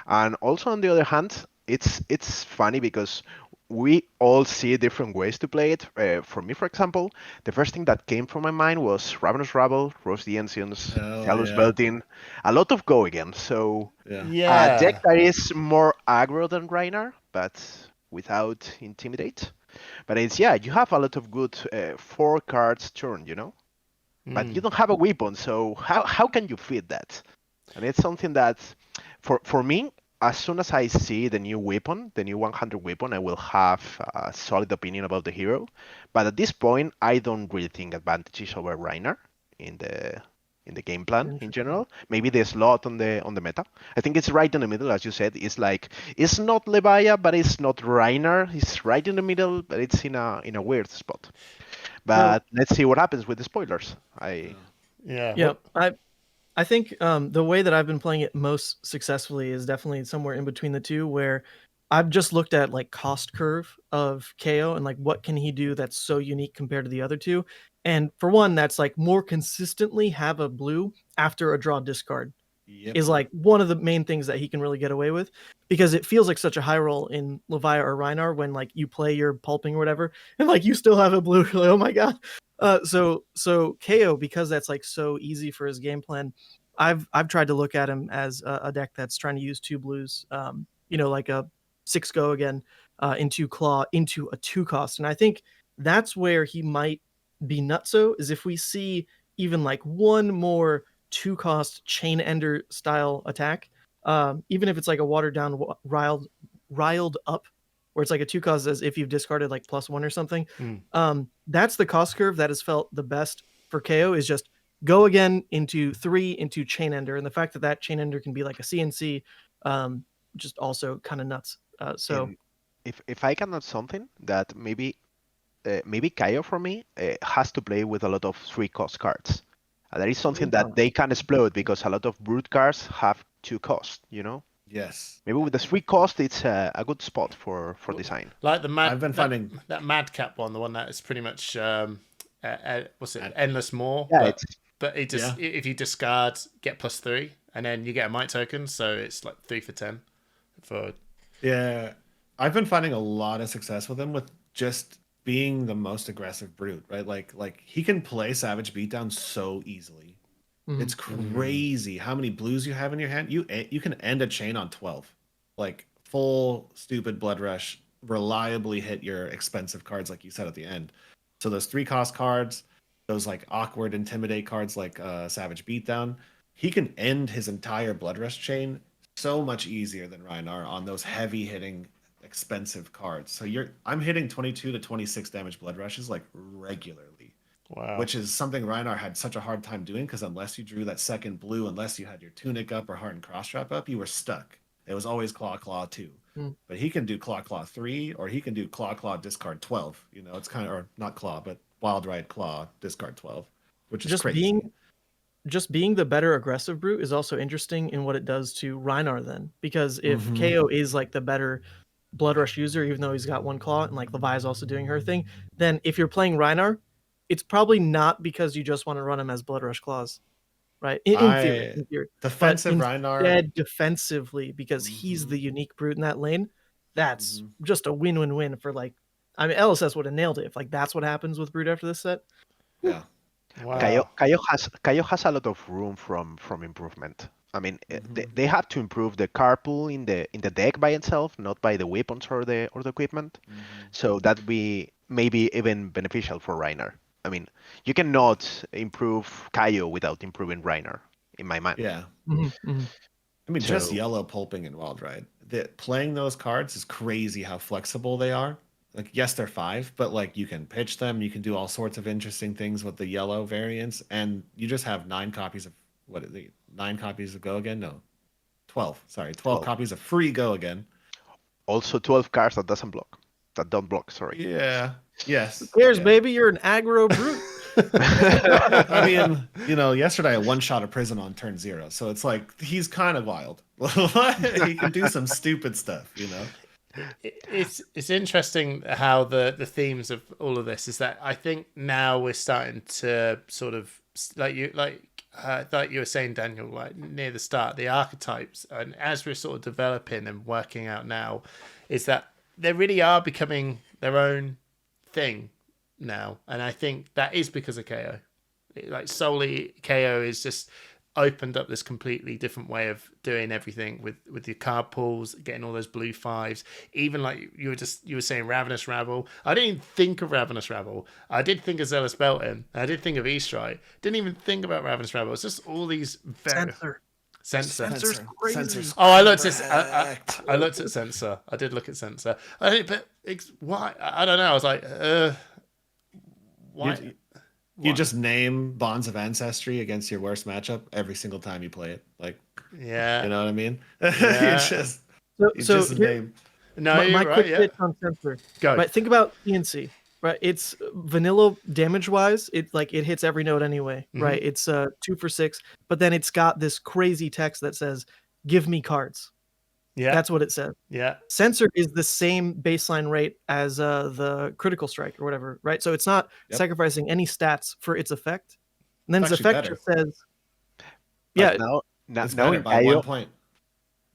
And also on the other hand, it's funny because we all see different ways to play it. For me, for example, the first thing that came from my mind was Ravenous Rabble, Roast the Ancients, Hell Talus yeah. Belting, a lot of Go again. So Yeah. a deck Yeah. that is more aggro than Rhinar, but without intimidate. But it's yeah, you have a lot of good 4 cards turn, but you don't have a weapon, so how can you fit that? And it's something that, for me, as soon as I see the new weapon, the new 100 weapon, I will have a solid opinion about the hero. But at this point, I don't really think advantages over Rhinar in the game plan in Interesting. general. Maybe the slot on the meta. I think it's right in the middle, as you said. It's like it's not Levia, but it's not Rhinar. It's right in the middle, but it's in a weird spot. No, But let's see what happens with the spoilers. I Yeah. yeah, What? I think the way that I've been playing it most successfully is definitely somewhere in between the two, where I've just looked at like cost curve of KO and like what can he do that's so unique compared to the other two. And for one, that's like more consistently have a blue after a draw discard Yep. is like one of the main things that he can really get away with, because it feels like such a high roll in Levia or Rhinar when like you play your pulping or whatever and like you still have a blue. You're like, oh my god. So KO, because that's like so easy for his game plan. I've tried to look at him as a deck that's trying to use 2 blues, like a 6 go again, into claw into a 2 cost, and I think that's where he might be nutso, is if we see even like one more 2 cost chain ender style attack, even if it's like a watered down riled up, where it's like a 2 cost as if you've discarded like +1 or something. That's the cost curve that has felt the best for KO, is just go again into 3 into chain ender, and the fact that that chain ender can be like a CNC, just also kind of nuts. So in if I can add something that maybe Kaio for me has to play with a lot of 3 cost cards. And that is something that they can explode because a lot of brute cards have 2 cost. Yes. Maybe with the 3 cost, it's a good spot for design. Like the I've been finding that madcap one, the one that is pretty much what's it? Endless more, Yeah, but it's it just if you discard, get +3, and then you get a might token, so it's like 3 for 10 for. Yeah, I've been finding a lot of success with him with just being the most aggressive brute, right? Like he can play Savage Beatdown so easily. It's crazy how many blues you have in your hand. You can end a chain on 12. Like full stupid blood rush, reliably hit your expensive cards like you said at the end. So those 3 cost cards, those like awkward intimidate cards like Savage Beatdown, he can end his entire blood rush chain so much easier than Rhinar on those heavy hitting expensive cards. So I'm hitting 22 to 26 damage blood rushes like regularly. Wow. Which is something Rhinar had such a hard time doing, because unless you drew that second blue, unless you had your tunic up or heart and cross trap up, you were stuck. It was always Claw Claw 2. But he can do Claw Claw 3, or he can do Claw Claw discard 12. It's kind of, or not Claw, but Wild Ride Claw discard 12, which is just crazy. being the better aggressive brute is also interesting in what it does to Rhinar then, because if KO is like the better blood rush user, even though he's got 1 claw and like Levi is also doing her thing, then if you're playing Rhinar, it's probably not because you just want to run him as blood rush claws, right? In theory, defensive but Rhinar. instead defensively, because he's the unique brute in that lane, that's just a win-win-win for like, I mean, LSS would have nailed it if like that's what happens with brute after this set. Yeah. Wow. Kaio has a lot of room from improvement. I mean, they have to improve the card pool in the deck by itself, not by the weapons or the equipment. So that'd be maybe even beneficial for Rhinar. I mean, you cannot improve Kaio without improving Rhinar, in my mind. Yeah. I mean, just yellow pulping and Wild Ride. Playing those cards is crazy how flexible they are. Like, yes, they're 5, but like you can pitch them. You can do all sorts of interesting things with the yellow variants, and you just have 9 copies of 9 copies of Go Again? No, 12. Sorry, 12 copies of free Go Again. Also, 12 cards that don't block. Sorry. Yeah. Yes. Who cares, baby? You're an aggro brute. I mean, yesterday I one-shot a prison on turn 0, so it's like he's kind of wild. He can do some stupid stuff. it's interesting how the themes of all of this is that I think now we're starting to sort of like you were saying, Daniel, like near the start, the archetypes, and as we're sort of developing and working out now, is that they really are becoming their own thing now, and I think that is because of KO. Like solely KO is just opened up this completely different way of doing everything with your card pools, getting all those blue fives. Even like you were saying, Ravenous Rabble. I didn't even think of Ravenous Rabble. I did think of Zealous Belton. I did think of Eastrite. Didn't even think about Ravenous Rabble. It's just all these very Censor. Crazy. Oh, I looked at I looked at Censor. I did look at Censor. But why? I don't know. I was like, why? You just name Bonds of Ancestry against your worst matchup every single time you play it. Like, yeah, you know what I mean? Yeah. you just name. No, my right, quick yeah. pitch on Censor. Go. Right, think about PNC. Right, it's vanilla damage wise. It hits every node anyway. Mm-hmm. Right, it's 2 for 6, but then it's got this crazy text that says, "Give me cards." Yeah, That's what it says. Yeah, Censor is the same baseline rate as the critical strike or whatever, right? So it's not sacrificing any stats for its effect. And then its effect just says, but now it's better by 1 point.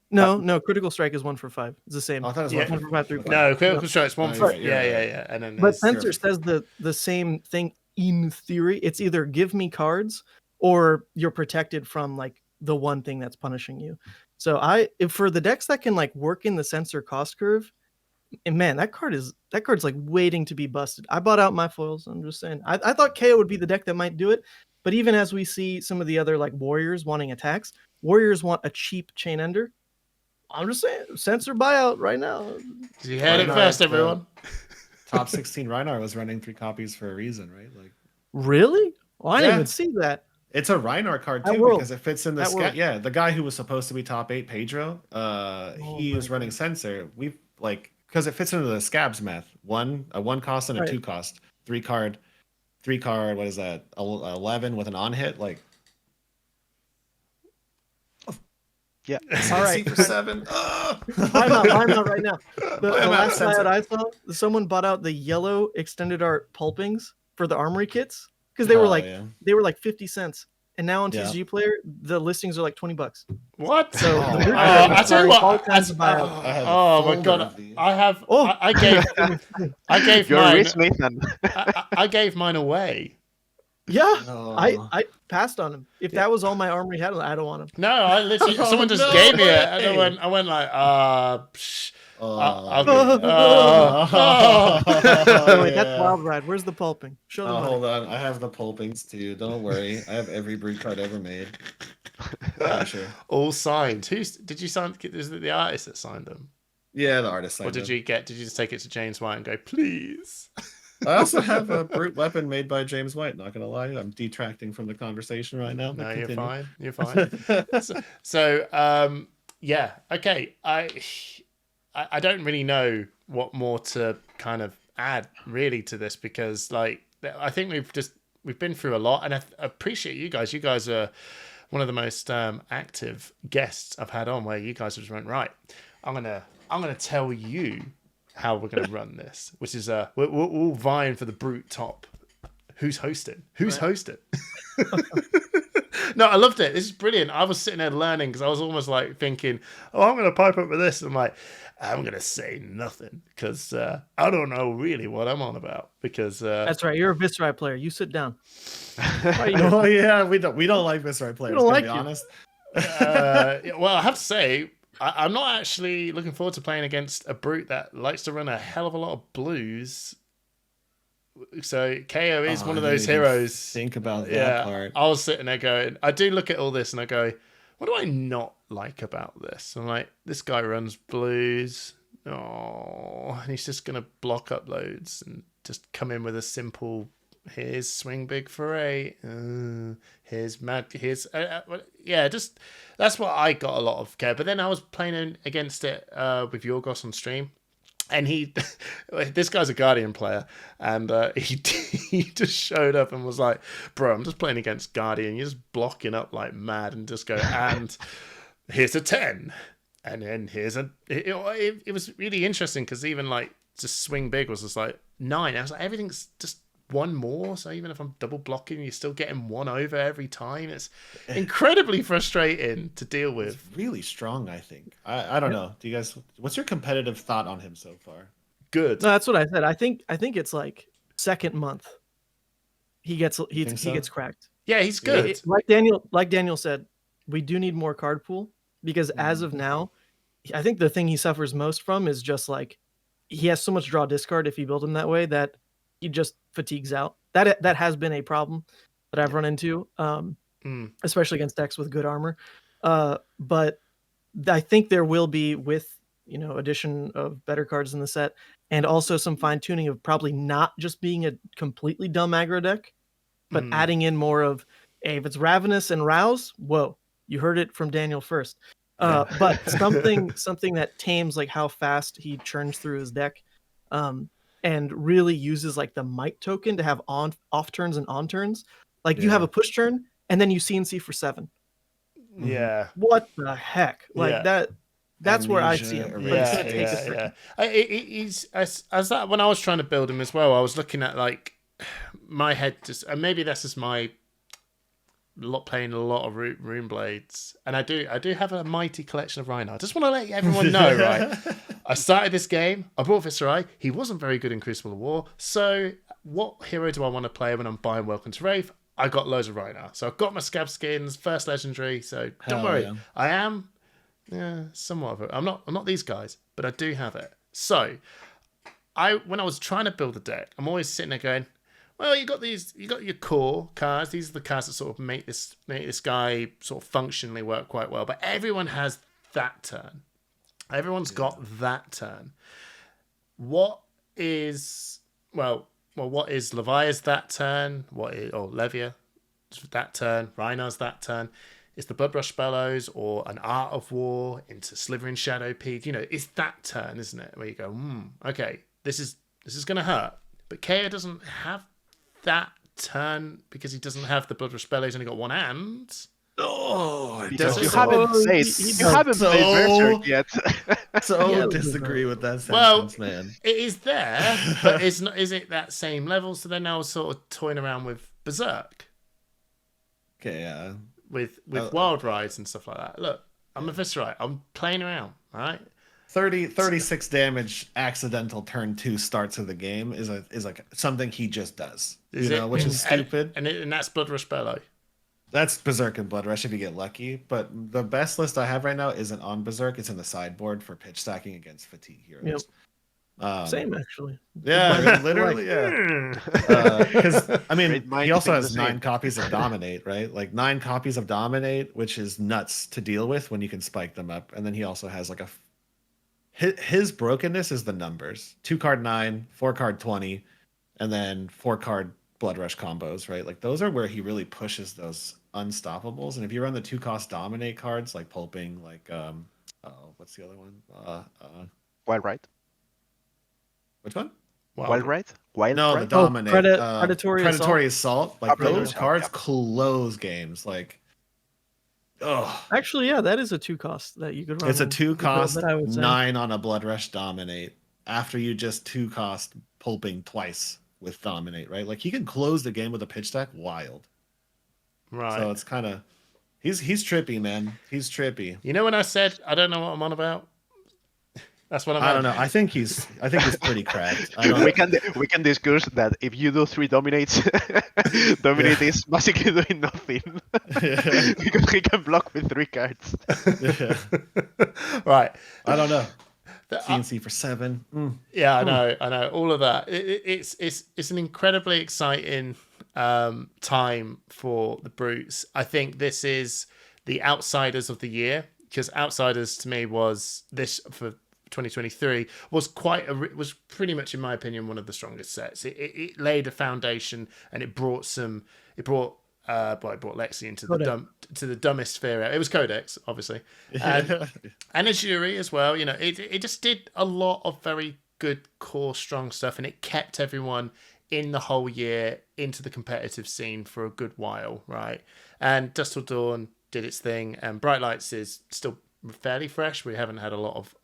No, critical strike is 1 for 5. It's the same. I thought it was 1 for 5, 3 for 5. No, critical strike's 1 for yeah. And then but Censor says the same thing in theory. It's either give me cards or you're protected from like the one thing that's punishing you. So if for the decks that can like work in the Censor cost curve, and man, that card's like waiting to be busted. I bought out my foils. I'm just saying. I thought KO would be the deck that might do it, but even as we see some of the other like warriors wanting attacks, warriors want a cheap chain ender. I'm just saying, Censor buyout right now. You heard it first, everyone. Top 16 Rhinar was running 3 copies for a reason, right? Like, really? Oh, I didn't even see that. It's a Rhinar card too because it fits in the scat. Yeah, the guy who was supposed to be top 8, Pedro, he was running Censor. We've like because it fits into the scabs math. A 1 cost and a 2 cost. 3 card. What is that? 11 with an on hit. Like, yeah. All right. For 7. I'm out right now. The last buyout I saw, someone bought out the yellow extended art pulpings for the armory kits. Because they were like 50 cents, and now on TCG Player the listings are like $20. What? So I tell you what. Oh my god! I have. I gave You're mine. rich, Nathan. I gave mine away. Yeah, I passed on him. If that was all my armory had, I don't want him. No, I literally someone just gave me it, and I went like, psh. Wait, that's Wild Ride. Where's the pulping? Show them. Hold on, I have the pulpings too. Don't worry, I have every breed card ever made. Sure. All signed. Did you sign? Is it the artist that signed them? Yeah, the artist signed them. Or did you just take it to James White and go, please? I also have a brute weapon made by James White. Not gonna lie, I'm detracting from the conversation right now. No, you're fine. You're fine. so yeah, okay. I don't really know what more to kind of add really to this because like I think we've been through a lot and I appreciate you guys. You guys are one of the most active guests I've had on where you guys just went right. I'm gonna tell you how we're gonna run this, which is we're all vying for the brute top. Who's hosting? Hosting? No, I loved it. This is brilliant. I was sitting there learning because I was almost like thinking, oh, I'm going to pipe up with this. I'm like, I'm going to say nothing because I don't know really what I'm on about. Because that's right. You're a Viscerai player. You sit down. Oh yeah, we don't like Viscerai players. We don't like to be honest. Well, I have to say, I'm not actually looking forward to playing against a brute that likes to run a hell of a lot of blues. So KO is one of those heroes. Think about that part. I was sitting there going, I do look at all this and I go, what do I not like about this? I'm like, this guy runs blues. Oh, and he's just gonna block up loads and just come in with a simple. Here's swing big for 8. Here's mad. Here's just that's what I got a lot of KO. But then I was playing against it with Yorgos on stream. And this guy's a Guardian player, and he just showed up and was like, bro, I'm just playing against Guardian. You're just blocking up like mad and just go, and here's a 10. And then it was really interesting because even like just swing big was just like 9. I was like, everything's just one more. So even if I'm double blocking, you're still getting one over every time. It's incredibly frustrating to deal with. It's really strong, I think. I don't know. Do you guys? What's your competitive thought on him so far? Good. No, that's what I said. I think it's like second month. He gets cracked. Yeah, he's good. Like Daniel said, we do need more card pool because as of now, I think the thing he suffers most from is just like he has so much draw discard if you build him that way that he just fatigues out. That has been a problem that I've run into, especially against decks with good armor. But I think there will be, with addition of better cards in the set and also some fine tuning of probably not just being a completely dumb aggro deck, but adding in more of, hey, if it's Ravenous and Rouse, whoa, you heard it from Daniel first. But something that tames like how fast he churns through his deck, and really uses like the might token to have off turns and on turns. Like you have a push turn and then you CNC for 7. Yeah. What the heck? Like that. That's where I see him. But it's gonna take a second. He's as that when I was trying to build him as well. I was looking at like my head just, and maybe this is my playing a lot of Rune Blades, and I do have a mighty collection of Rhinar. I just want to let everyone know, right? I started this game. I brought Viscerai. He wasn't very good in Crucible of War. So what hero do I want to play when I'm buying Welcome to Wraith? I got loads of Rhinar. So I've got my Scab Skins, first legendary. So don't worry. Yeah. I am somewhat of it. I'm not these guys, but I do have it. So when I was trying to build a deck, I'm always sitting there going, well, you got your core cards. These are the cards that sort of make this guy sort of functionally work quite well. But everyone has that turn. Everyone's got that turn. What is Levia's that turn? Levia that turn? Rhinar's that turn? It's the Bloodrush Bellows or an Art of War into Slithering Shadowpeed. It's that turn, isn't it? Where you go, okay, this is going to hurt. But Kea doesn't have that turn because he doesn't have the Bloodrush Bellows. He's only got one hand. Oh, you haven't played Berserk yet. Disagree with that sentence, man. It is there, but it's not. Is it that same level? So they're now sort of toying around with Berserk. Okay, yeah. With Wild Rides and stuff like that. Look, I'm a Viscerai. I'm playing around. All right. 36 damage accidental turn 2 starts of the game is like something he just does. Which is stupid. And that's Bloodrush Bellow. That's Berserk and Bloodrush if you get lucky. But the best list I have right now isn't on Berserk. It's in the sideboard for pitch stacking against fatigue heroes. Yep. Same actually. Yeah, literally, yeah. Because he also has 9 copies of Dominate, right? Like 9 copies of Dominate, which is nuts to deal with when you can spike them up. And then he also has like his brokenness is the numbers: 2-card 9, 4-card 20, and then 4-card Bloodrush combos, right? Like those are where he really pushes those unstoppables. And if you run the 2-cost Dominate cards like Pulping, like what's the other one? Wild Ride. Which one? Wild Ride? The Dominate. Predatory Assault. Like those cards close games. Like, actually, yeah, that is a 2-cost that you could run. It's a 2-cost 9 on a Bloodrush Dominate after you just 2-cost Pulping twice with Dominate, right? Like he can close the game with a pitch deck wild. Right. So it's kind of he's trippy, man. He's trippy. When I said I don't know what I'm on about? That's what I don't know. I think he's pretty cracked. We can discuss that if you do 3 Dominates, Dominate is basically doing nothing because he can block with 3 cards. Right. I don't know. CNC for 7. Yeah, I know. All of that. It's an incredibly exciting time for the Brutes. I think this is the Outsiders of the year, because Outsiders to me was this for 2023 was was pretty much, in my opinion, one of the strongest sets. It laid a foundation and it brought Lexi into the dumbest sphere. It was Codex, obviously, and a jury as well. It just did a lot of very good core strong stuff, and it kept everyone in the whole year into the competitive scene for a good while, right? And Dust Till Dawn did its thing, and Bright Lights is still fairly fresh. We haven't had a lot of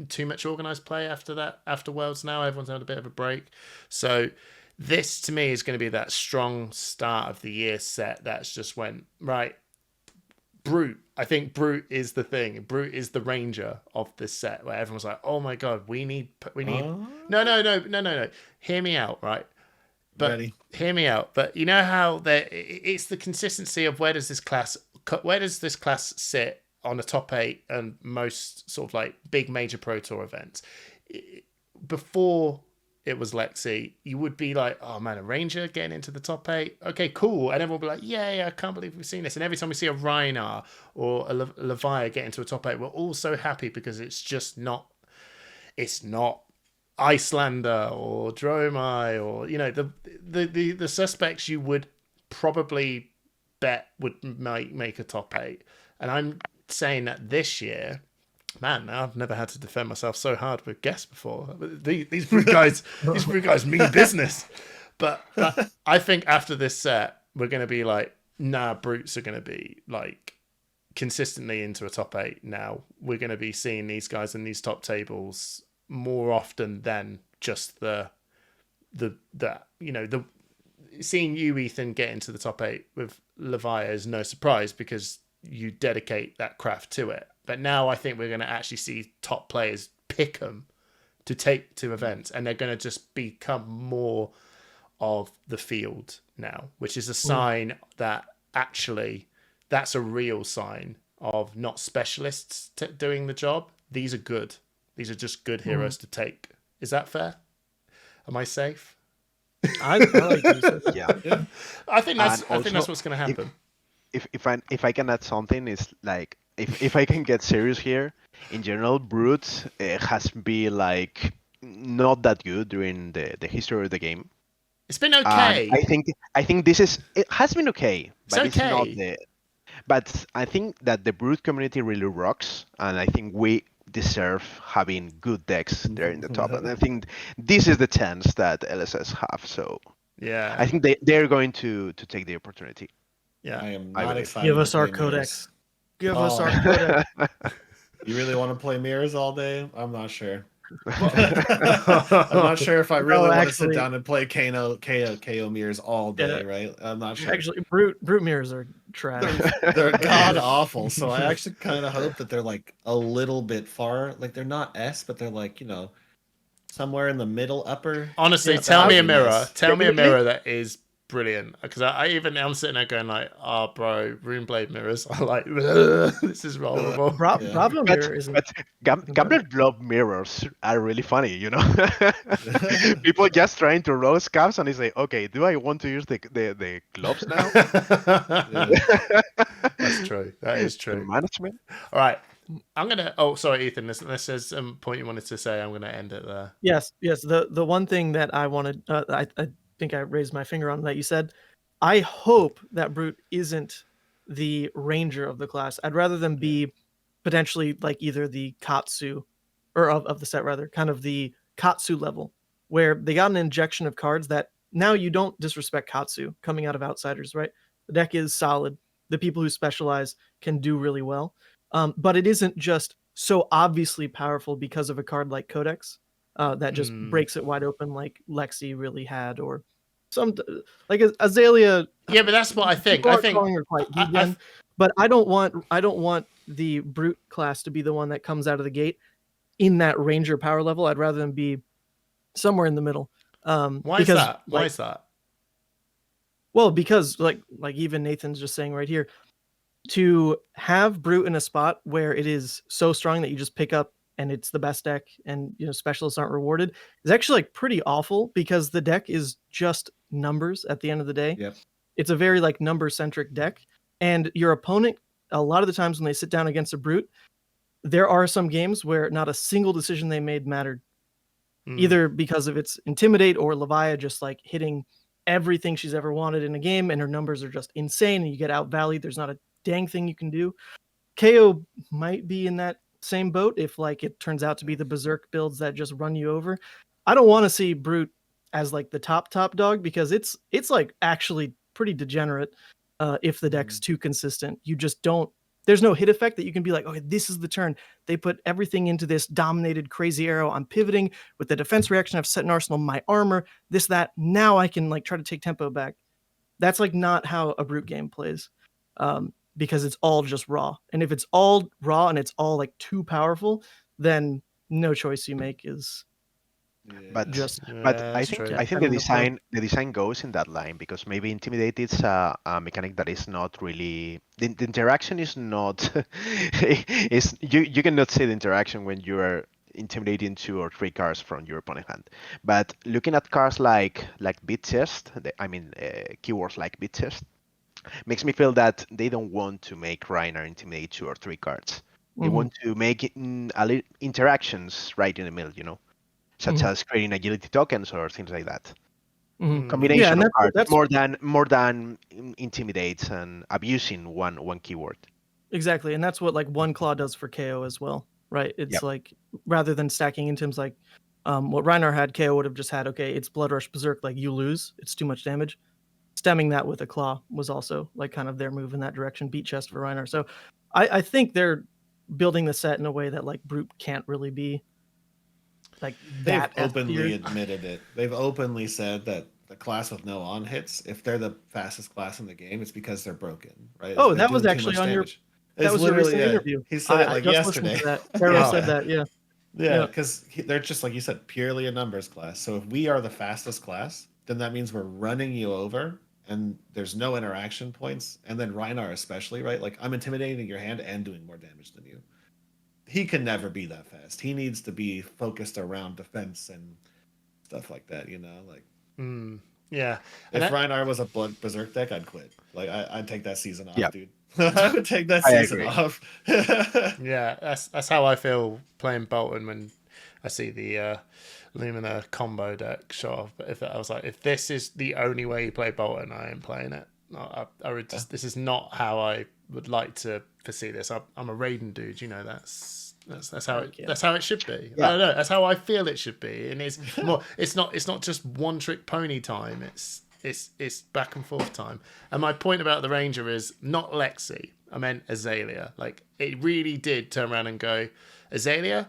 too much organized play after Worlds now. Everyone's had a bit of a break. So this to me is going to be that strong start of the year set that's just went, right, Brute. I think Brute is the thing. Brute is the ranger of this set where everyone's like, oh my God, we need no. Hear me out, right? But Ready. Hear me out. But you know how it's the consistency of where does this class sit on the top 8 and most sort of like big major Pro Tour events. Before it was Lexi, you would be like, oh man, a Ranger getting into the top 8. Okay, cool. And everyone will be like, yeah, I can't believe we've seen this. And every time we see a Rhinar or a Levia get into a top 8, we're all so happy because it's not Icelander or Dromai or, you know, the suspects you would probably bet would make a top 8. And I'm saying that this year, man, I've never had to defend myself so hard with guests before. These Brute guys mean business. But I think after this set, we're going to be like, nah, Brutes are going to be like consistently into a top 8 now. We're going to be seeing these guys in these top tables more often than just the seeing you, Ethan, get into the top 8 with Levia is no surprise because you dedicate that craft to it. But now I think we're going to actually see top players pick them to take to events, and they're going to just become more of the field now, which is a sign that actually that's a real sign of not specialists doing the job. These are good. These are just good heroes to take. Is that fair? Am I safe? I like you. Yeah. I think that's what's going to happen. If I can add something, is like if I can get serious here, in general, Brute has been like not that good during the history of the game. It's been okay. I think it has been okay, but it's not the. But I think that the Brute community really rocks, and I think we deserve having good decks there in the top. And I think this is the chance that LSS have. So yeah, I think they're going to take the opportunity. Yeah, I am not excited. Give us to our play codex. mirrors. Give us our codex. You really want to play mirrors all day? I'm not sure. I'm not sure if I really want to sit down and play KO mirrors all day, right? I'm not sure. Actually, brute mirrors are trash. They're god awful. So I actually kind of hope that they're like a little bit far. Like they're not S, but they're like, somewhere in the middle upper. Honestly, tell me a mirror. Tell me a mirror that is brilliant, because I'm sitting there going like, oh bro, Runeblade mirrors are like, this is horrible. Bravo mirror isn't. But Gambler Globe mirrors are really funny, People just trying to roast caps, and they say, okay, do I want to use the gloves now? That's true. That is true. Management. All right. I'm gonna. Oh, sorry, Ethan. This says some point you wanted to say. I'm gonna end it there. Yes. The one thing that I wanted, I think I raised my finger on that you said. I hope that Brute isn't the ranger of the class. I'd rather them be potentially like either the Katsu, or of the set rather, kind of the Katsu level, where they got an injection of cards that now you don't disrespect Katsu coming out of Outsiders, right? The deck is solid. The people who specialize can do really well. But it isn't just so obviously powerful because of a card like Codex that just breaks it wide open like Lexi really had, or some like Azalea. Yeah, but that's what I think. I think her quite vegan, but I don't want the Brute class to be the one that comes out of the gate in that Ranger power level. I'd rather them be somewhere in the middle. Why is that? Why is that? Well, because like even Nathan's just saying right here, to have Brute in a spot where it is so strong that you just pick up and it's the best deck, and specialists aren't rewarded, is actually like pretty awful, because the deck is just numbers at the end of the day. Yep. It's a very like number centric deck, and your opponent, a lot of the times when they sit down against a Brute, there are some games where not a single decision they made mattered, either because of its Intimidate or Levia just like hitting everything she's ever wanted in a game, and her numbers are just insane, and you get out-valleyed. There's not a dang thing you can do. KO might be in that same boat if like it turns out to be the Berserk builds that just run you over. I don't want to see Brute as like the top dog, because it's like actually pretty degenerate if the deck's too consistent. You just don't. there's no hit effect that you can be like, okay, this is the turn. They put everything into this dominated crazy arrow. I'm pivoting with the defense reaction. I've set an arsenal, my armor, this, that. Now I can like try to take tempo back. That's like not how a brute game plays, because it's all just raw. And if it's all raw and it's all like too powerful, then no choice you make is But just. but Yeah, I that's think true. I think having the flow. the design goes in that line because maybe intimidate is a mechanic that is not really the interaction is not is you cannot see the interaction when you are intimidating 2 or 3 cards from your opponent hand. But looking at cards like beat chest, I mean keywords like beat chest, makes me feel that they don't want to make Rhinar intimidate 2 or 3 cards. They want to make it interactions right in the middle, such as creating agility tokens or things like that. Yeah, Combination and of cards that's more than intimidates and abusing one keyword. exactly, and that's what like one claw does for KO as well, right? It's Yep. like rather than stacking intims like what Rhinar had, KO would have just had, okay, it's Blood Rush Berserk, like you lose, it's too much damage. Stemming that with a claw was also like kind of their move in that direction, beat chest for Rhinar. So I think they're building the set in a way that like brute can't really be like They've that. openly admitted it. They've openly said that the class with no on hits, if they're the fastest class in the game, it's because they're broken, right? Oh, They're that was doing too actually much on your damage. that It's was your literally recent interview. He said it I like just listened yesterday. to that. Arrow Yeah. said that, yeah. Yeah, because they're just like you said, purely a numbers class. So if we are the fastest class, then that means we're running you over, and there's no interaction points. And then Rhinar especially, right? Like I'm intimidating your hand and doing more damage than you. He can never be that fast. He needs to be focused around defense and stuff like that. Like Yeah. if And Rhinar was a Blood Berserk deck, I'd quit. Like I'd take that season off, Yeah, dude. I would take that I season agree. off. yeah, that's how I feel playing Bolton when I see the Lumina combo deck show off. But if I was like, if this is the only way you play Bolton, I am playing it. I would just, this is not how I would like to foresee this. I'm a Raiden dude, that's how it should be. Yeah. I don't know. That's how I feel it should be. And it's more. It's not just one trick pony time. It's back and forth time. And my point about the Ranger is not Lexi. I meant Azalea. Like it really did turn around and go, Azalea,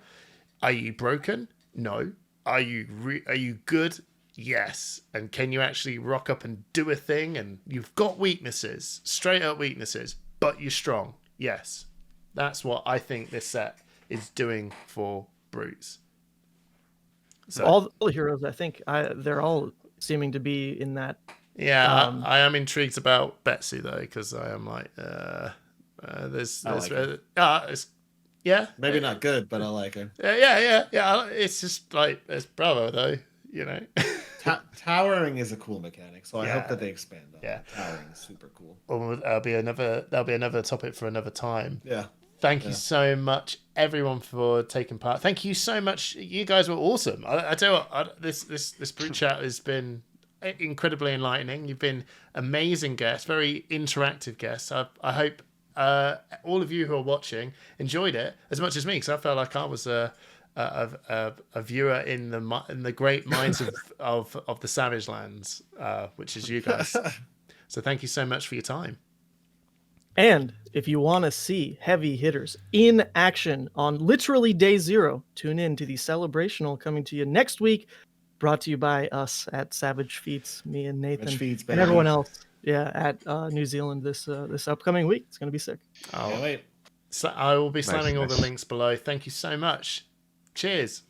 are you broken? No. Are you good? Yes. And can you actually rock up and do a thing? And you've got weaknesses, straight up weaknesses, but you're strong. Yes. That's what I think this set is doing for brutes. So all the heroes, I think, they're all seeming to be in that. yeah, I am intrigued about Betsy though, because I am like, there's it's, yeah, Maybe not good, but I like her. yeah. It's just like it's Bravo though, Towering is a cool mechanic, so I hope Yeah. that they expand on Yeah. it. Towering is super cool. Well, that'll be another topic for another time. Yeah. Thank you so much, everyone, for taking part. Thank you so much. You guys were awesome. I tell you what, this brute chat has been incredibly enlightening. You've been amazing guests, very interactive guests. I hope all of you who are watching enjoyed it as much as me, because I felt like I was a viewer in the great minds of the Savage Lands, which is you guys. So thank you so much for your time. And if you want to see heavy hitters in action on literally day 0, tune in to the Celebrational coming to you next week, brought to you by us at Savage Feats, me and Nathan, Feats, and everyone else. Yeah, at New Zealand this upcoming week. It's gonna be sick. Can't wait. So I will be slamming all the Nice. links below. Thank you so much. Cheers.